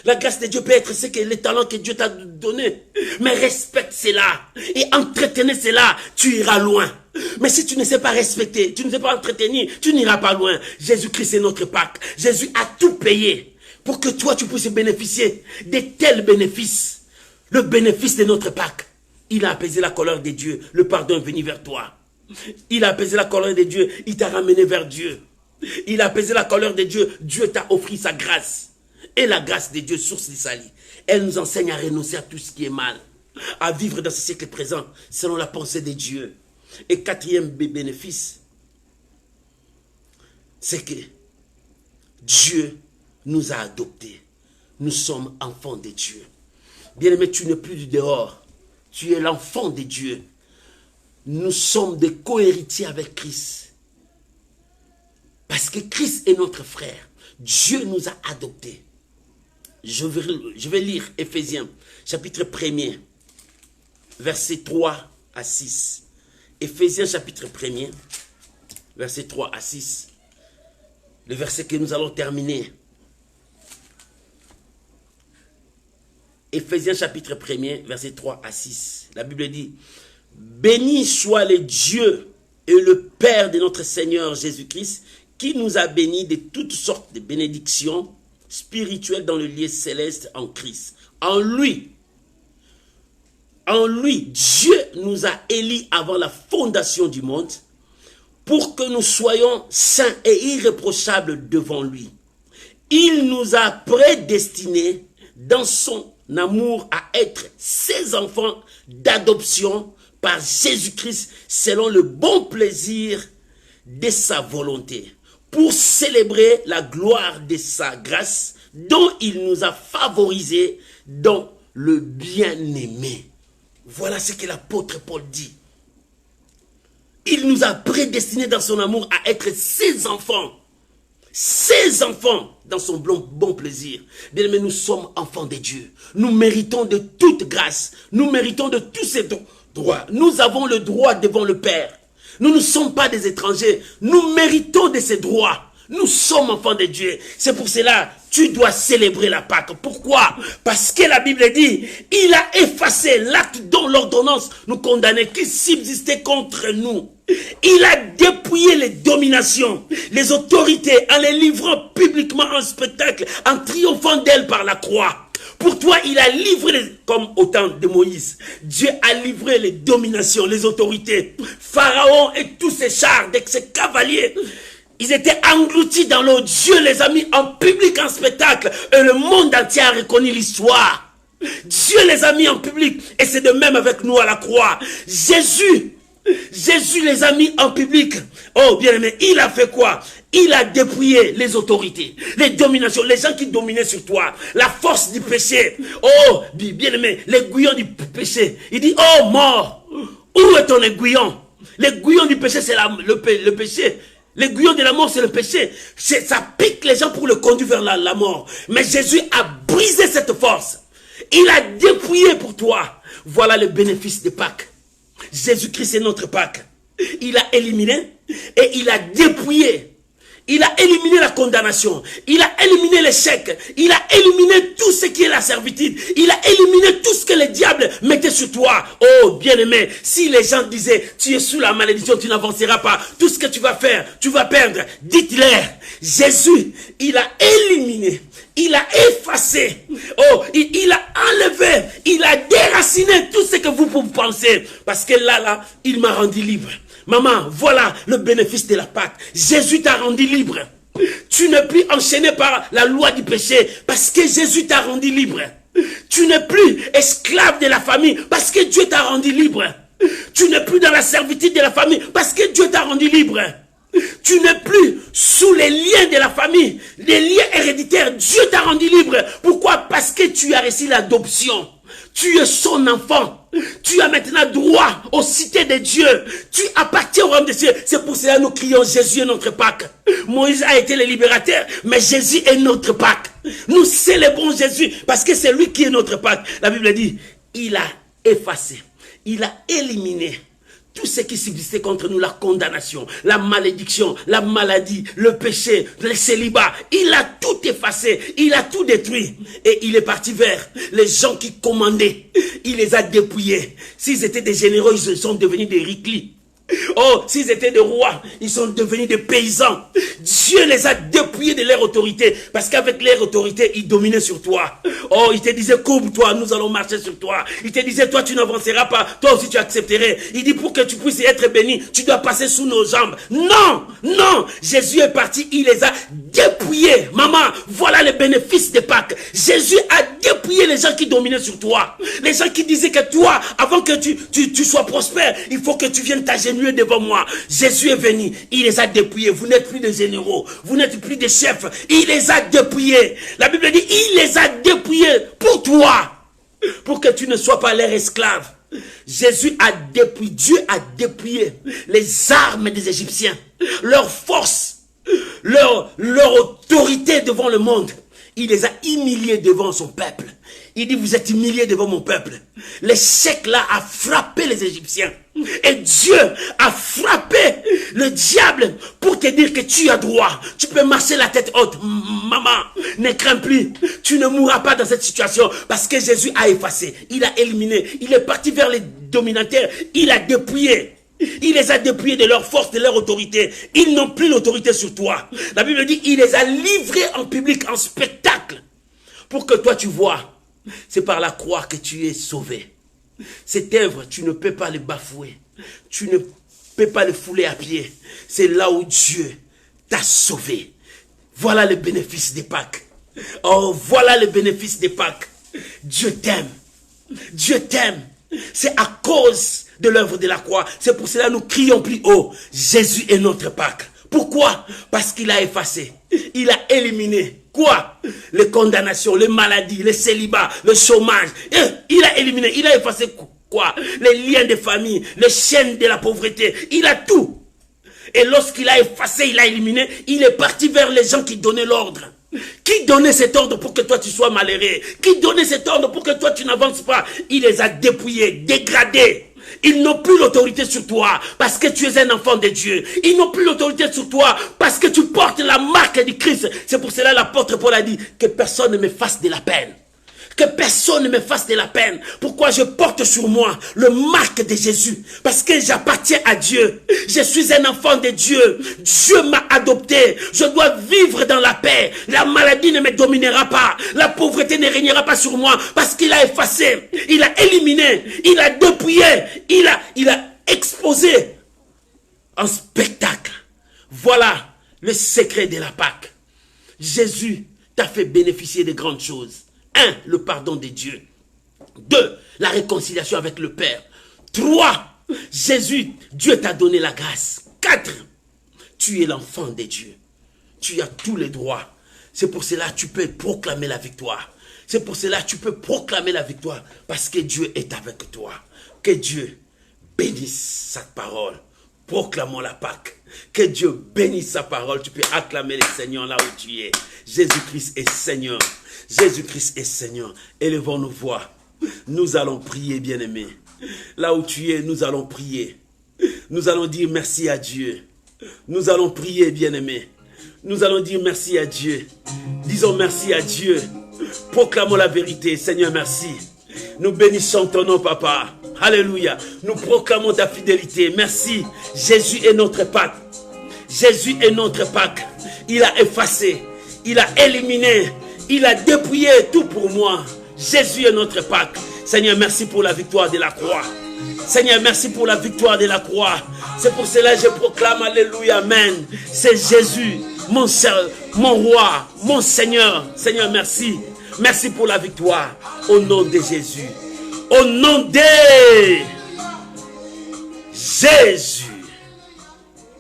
La grâce de Dieu peut être les talents que Dieu t'a donné. Mais respecte cela et entretenez cela, tu iras loin. Mais si tu ne sais pas respecter, tu ne sais pas entretenir, tu n'iras pas loin. Jésus-Christ est notre Pâque. Jésus a tout payé pour que toi tu puisses bénéficier de tels bénéfices. Le bénéfice de notre Pâque. Il a apaisé la colère de Dieu. Le pardon est venu vers toi. Il a apaisé la colère de Dieu. Il t'a ramené vers Dieu. Il a apaisé la colère de Dieu. Dieu t'a offert sa grâce. Et la grâce de Dieu, source du salut, elle nous enseigne à renoncer à tout ce qui est mal, à vivre dans ce siècle présent, selon la pensée de Dieu. Et quatrième bénéfice, c'est que Dieu nous a adoptés. Nous sommes enfants de Dieu. Bien-aimé, tu n'es plus du dehors. Tu es l'enfant de Dieu. Nous sommes des co-héritiers avec Christ. Parce que Christ est notre frère. Dieu nous a adoptés. Je vais lire Éphésiens, chapitre 1er, versets 3 à 6. Éphésiens, chapitre 1er, versets 3 à 6. Le verset que nous allons terminer. Éphésiens, chapitre 1er, versets 3 à 6. La Bible dit, « Béni soit le Dieu et le Père de notre Seigneur Jésus-Christ, qui nous a bénis de toutes sortes de bénédictions spirituelles dans le lieu céleste en Christ. En lui, Dieu nous a élis avant la fondation du monde pour que nous soyons saints et irréprochables devant lui. Il nous a prédestinés dans son amour à être ses enfants d'adoption par Jésus-Christ selon le bon plaisir de sa volonté, pour célébrer la gloire de sa grâce dont il nous a favorisés dans le bien-aimé. Voilà ce que l'apôtre Paul dit. Il nous a prédestinés dans son amour à être ses enfants dans son bon plaisir. Bien-aimés, nous sommes enfants de Dieu. Nous méritons de toute grâce. Nous méritons de tous ces droits. Nous avons le droit devant le Père. Nous ne sommes pas des étrangers. Nous méritons de ces droits. Nous sommes enfants de Dieu. C'est pour cela, tu dois célébrer la Pâque. Pourquoi? Parce que la Bible dit, il a effacé l'acte dont l'ordonnance nous condamnait, qui subsistait contre nous. Il a dépouillé les dominations, les autorités, en les livrant publiquement en spectacle, en triomphant d'elles par la croix. Pour toi, il a livré, comme au temps de Moïse, Dieu a livré les dominations, les autorités. Pharaon et tous ses chars, ses cavaliers, ils étaient engloutis dans l'eau. Dieu les a mis en public, en spectacle, et le monde entier a reconnu l'histoire. Dieu les a mis en public, et c'est de même avec nous à la croix. Jésus les a mis en public. Oh bien aimé, il a fait quoi? Il a dépouillé les autorités, les dominations, les gens qui dominaient sur toi, la force du péché. Oh bien aimé, l'aiguillon du péché. Il dit, oh mort, où est ton aiguillon? L'aiguillon du péché, c'est le péché. L'aiguillon de la mort, c'est le péché. Ça pique les gens pour le conduire vers la mort. Mais Jésus a brisé cette force. Il a dépouillé pour toi. Voilà le bénéfice de Pâques. Jésus-Christ est notre Pâque. Il a éliminé et il a dépouillé. Il a éliminé la condamnation. Il a éliminé l'échec. Il a éliminé tout ce qui est la servitude. Il a éliminé tout ce que le diable mettait sur toi. Oh, bien-aimé, si les gens disaient, tu es sous la malédiction, tu n'avanceras pas. Tout ce que tu vas faire, tu vas perdre. Dites-leur, Jésus, il a éliminé. Il a effacé. Oh, il a enlevé. Il a déraciné tout ce que vous pensez. Parce que là, il m'a rendu libre. Maman, voilà le bénéfice de la Pâque. Jésus t'a rendu libre. Tu n'es plus enchaîné par la loi du péché parce que Jésus t'a rendu libre. Tu n'es plus esclave de la famille parce que Dieu t'a rendu libre. Tu n'es plus dans la servitude de la famille parce que Dieu t'a rendu libre. Tu n'es plus sous les liens de la famille, les liens héréditaires. Dieu t'a rendu libre. Pourquoi? Parce que tu as reçu l'adoption. Tu es son enfant. Tu as maintenant droit aux cités de Dieu. Tu appartiens au royaume de Dieu. C'est pour cela que nous crions Jésus est notre Pâque. Moïse a été le libérateur, mais Jésus est notre Pâque. Nous célébrons Jésus parce que c'est lui qui est notre Pâque. La Bible dit, il a effacé, il a éliminé tout ce qui subsistait contre nous, la condamnation, la malédiction, la maladie, le péché, le célibat. Il a tout effacé, il a tout détruit. Et il est parti vers les gens qui commandaient. Il les a dépouillés. S'ils étaient des généraux, ils sont devenus des riclis. Oh, s'ils étaient des rois, ils sont devenus des paysans. Dieu les a dépouillés de leur autorité. Parce qu'avec leur autorité, ils dominaient sur toi. Oh, il te disait, courbe-toi, nous allons marcher sur toi. Il te disait, toi, tu n'avanceras pas. Toi aussi, tu accepterais. Il dit, pour que tu puisses être béni, tu dois passer sous nos jambes. Non, non. Jésus est parti, il les a dépouillés. Maman, voilà les bénéfices de Pâques. Jésus a dépouillé les gens qui dominaient sur toi. Les gens qui disaient que toi, avant que tu sois prospère, il faut que tu viennes t'agenouiller devant moi. Jésus est venu, il les a dépouillés. Vous n'êtes plus des généraux, vous n'êtes plus des chefs. Il les a dépouillés. La Bible dit, il les a dépouillés pour toi, pour que tu ne sois pas leur esclave. Jésus a dépouillé, Dieu a dépouillé les armes des Égyptiens, leur force, leur autorité devant le monde. Il les a humiliés devant son peuple. Il dit, vous êtes humiliés devant mon peuple. L'échec là a frappé les Égyptiens. Et Dieu a frappé le diable pour te dire que tu as droit. Tu peux marcher la tête haute. Maman, ne crains plus. Tu ne mourras pas dans cette situation parce que Jésus a effacé. Il a éliminé. Il est parti vers les dominataires. Il a dépouillé. Il les a dépouillés de leur force, de leur autorité. Ils n'ont plus l'autorité sur toi. La Bible dit, il les a livrés en public, en spectacle. Pour que toi tu vois. C'est par la croix que tu es sauvé. Cette œuvre, tu ne peux pas le bafouer. Tu ne peux pas le fouler à pied. C'est là où Dieu t'a sauvé. Voilà le bénéfice des Pâques. Oh, voilà le bénéfice des Pâques. Dieu t'aime. Dieu t'aime. C'est à cause de l'œuvre de la croix. C'est pour cela que nous crions plus haut. Jésus est notre Pâques. Pourquoi? Parce qu'il a effacé. Il a éliminé. Quoi? Les condamnations, les maladies, les célibats, le chômage. Il a éliminé, il a effacé quoi? Les liens de famille, les chaînes de la pauvreté. Il a tout. Et lorsqu'il a effacé, il a éliminé, il est parti vers les gens qui donnaient l'ordre. Qui donnait cet ordre pour que toi tu sois malheureux? Qui donnait cet ordre pour que toi tu n'avances pas? Il les a dépouillés, dégradés. Ils n'ont plus l'autorité sur toi parce que tu es un enfant de Dieu. Ils n'ont plus l'autorité sur toi parce que tu portes la marque du Christ. C'est pour cela l'apôtre Paul a dit que personne ne me fasse de la peine. Que personne ne me fasse de la peine. Pourquoi je porte sur moi le marque de Jésus? Parce que j'appartiens à Dieu. Je suis un enfant de Dieu. Dieu m'a adopté. Je dois vivre dans la paix. La maladie ne me dominera pas. La pauvreté ne régnera pas sur moi. Parce qu'il a effacé. Il a éliminé. Il a dépouillé. Il a exposé en spectacle. Voilà le secret de la Pâque. Jésus t'a fait bénéficier de grandes choses. 1. Le pardon de Dieu. 2. La réconciliation avec le Père. 3. Jésus, Dieu t'a donné la grâce. 4. Tu es l'enfant de Dieu. Tu as tous les droits. C'est pour cela que tu peux proclamer la victoire. C'est pour cela que tu peux proclamer la victoire. Parce que Dieu est avec toi. Que Dieu bénisse sa parole. Proclamons la Pâque. Que Dieu bénisse sa parole. Tu peux acclamer le Seigneur là où tu es. Jésus-Christ est Seigneur. Jésus-Christ est Seigneur. Élevons nos voix. Nous allons prier, bien-aimés. Là où tu es, nous allons prier. Nous allons dire merci à Dieu. Nous allons prier, bien-aimés. Nous allons dire merci à Dieu. Disons merci à Dieu. Proclamons la vérité. Seigneur, merci. Nous bénissons ton nom, Papa. Alléluia. Nous proclamons ta fidélité. Merci. Jésus est notre Pâque. Jésus est notre Pâque. Il a effacé. Il a éliminé. Il a dépouillé tout pour moi. Jésus est notre Pâque. Seigneur, merci pour la victoire de la croix. Seigneur, merci pour la victoire de la croix. C'est pour cela que je proclame Alléluia, Amen. C'est Jésus, mon roi, mon Seigneur. Seigneur, merci. Merci pour la victoire. Au nom de Jésus. Au nom de Jésus.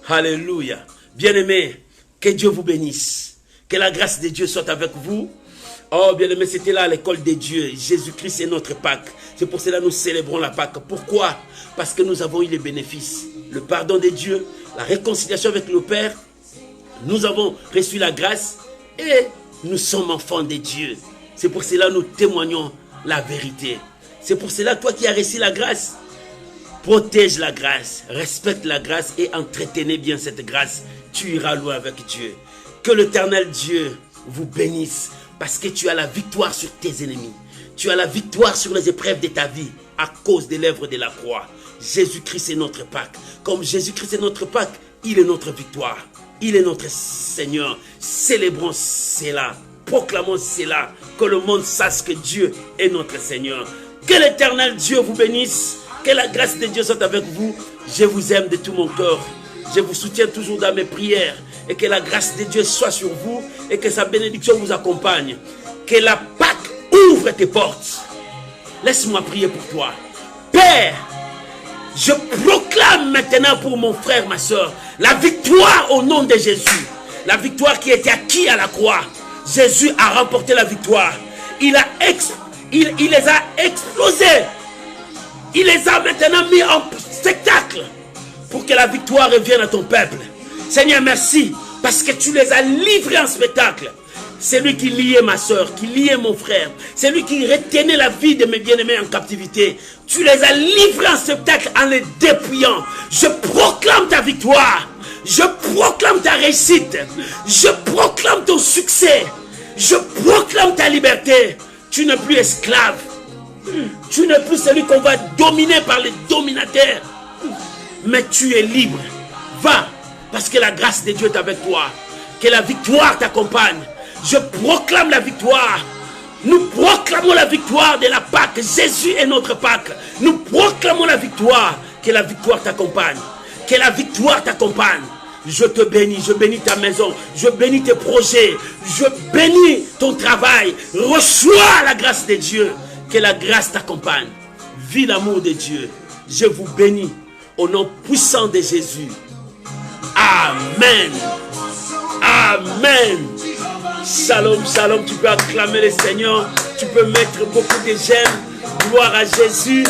Alléluia. Bien-aimés, que Dieu vous bénisse. Que la grâce de Dieu soit avec vous. Oh, bien-aimés, c'était là l'école de Dieu. Jésus-Christ est notre Pâque. C'est pour cela que nous célébrons la Pâque. Pourquoi? Parce que nous avons eu les bénéfices. Le pardon de Dieu, la réconciliation avec le Père. Nous avons reçu la grâce et nous sommes enfants de Dieu. C'est pour cela que nous témoignons la vérité. C'est pour cela, toi qui as reçu la grâce, protège la grâce, respecte la grâce et entretenez bien cette grâce. Tu iras loin avec Dieu. Que l'Éternel Dieu vous bénisse parce que tu as la victoire sur tes ennemis. Tu as la victoire sur les épreuves de ta vie à cause de l'œuvre de la croix. Jésus-Christ est notre Pâque. Comme Jésus-Christ est notre Pâque, il est notre victoire. Il est notre Seigneur. Célébrons cela. Proclamons cela. Que le monde sache que Dieu est notre Seigneur. Que l'Éternel Dieu vous bénisse. Que la grâce de Dieu soit avec vous. Je vous aime de tout mon cœur. Je vous soutiens toujours dans mes prières. Et que la grâce de Dieu soit sur vous. Et que sa bénédiction vous accompagne. Que la Pâque ouvre tes portes. Laisse-moi prier pour toi. Père, je proclame maintenant pour mon frère, ma soeur, la victoire au nom de Jésus. La victoire qui était acquise à la croix. Jésus a remporté la victoire. Il les a explosés. Il les a maintenant mis en spectacle pour que la victoire revienne à ton peuple. Seigneur, merci parce que tu les as livrés en spectacle. C'est lui qui liait ma soeur, qui liait mon frère. C'est lui qui retenait la vie de mes bien-aimés en captivité. Tu les as livrés en spectacle en les dépouillant. Je proclame ta victoire. Je proclame ta réussite. Je proclame ton succès. Je proclame ta liberté. Tu n'es plus esclave. Tu n'es plus celui qu'on va dominer par les dominateurs. Mais tu es libre. Va, parce que la grâce de Dieu est avec toi. Que la victoire t'accompagne. Je proclame la victoire. Nous proclamons la victoire de la Pâque. Jésus est notre Pâque. Nous proclamons la victoire. Que la victoire t'accompagne. Que la victoire t'accompagne. Je te bénis, je bénis ta maison, je bénis tes projets, je bénis ton travail. Reçois la grâce de Dieu. Que la grâce t'accompagne. Vis l'amour de Dieu. Je vous bénis au nom puissant de Jésus. Amen. Amen. Shalom, shalom. Tu peux acclamer le Seigneur. Tu peux mettre beaucoup de j'aime. Gloire à Jésus.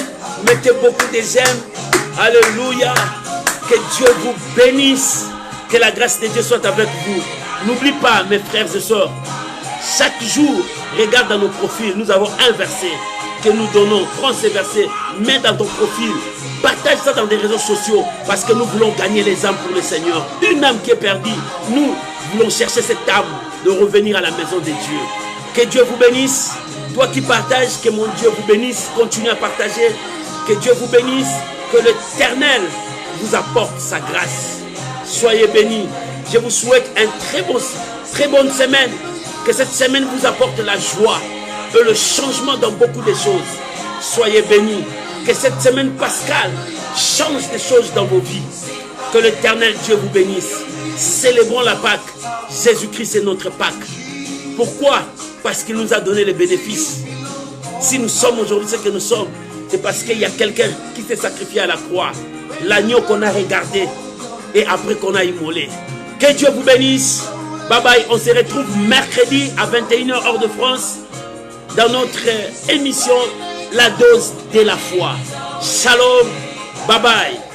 Mettez beaucoup de j'aime. Alléluia. Que Dieu vous bénisse. Que la grâce de Dieu soit avec vous. N'oublie pas, mes frères et sœurs, chaque jour, regarde dans nos profils. Nous avons un verset que nous donnons. Prends ce verset, mets dans ton profil. Partage ça dans des réseaux sociaux parce que nous voulons gagner les âmes pour le Seigneur. Une âme qui est perdue. Nous voulons chercher cette âme de revenir à la maison de Dieu. Que Dieu vous bénisse. Toi qui partages, que mon Dieu vous bénisse. Continue à partager. Que Dieu vous bénisse. Que l'Éternel vous apporte sa grâce. Soyez bénis. Je vous souhaite une très bonne semaine. Que cette semaine vous apporte la joie et le changement dans beaucoup de choses. Soyez bénis. Que cette semaine pascale change des choses dans vos vies. Que l'Éternel Dieu vous bénisse. Célébrons la Pâque. Jésus-Christ est notre Pâque. Pourquoi? Parce qu'il nous a donné les bénéfices. Si nous sommes aujourd'hui ce que nous sommes, c'est parce qu'il y a quelqu'un qui s'est sacrifié à la croix. L'agneau qu'on a regardé et après qu'on a immolé. Que Dieu vous bénisse. Bye bye. On se retrouve mercredi à 21h heure de France dans notre émission La dose de la foi. Shalom. Bye bye.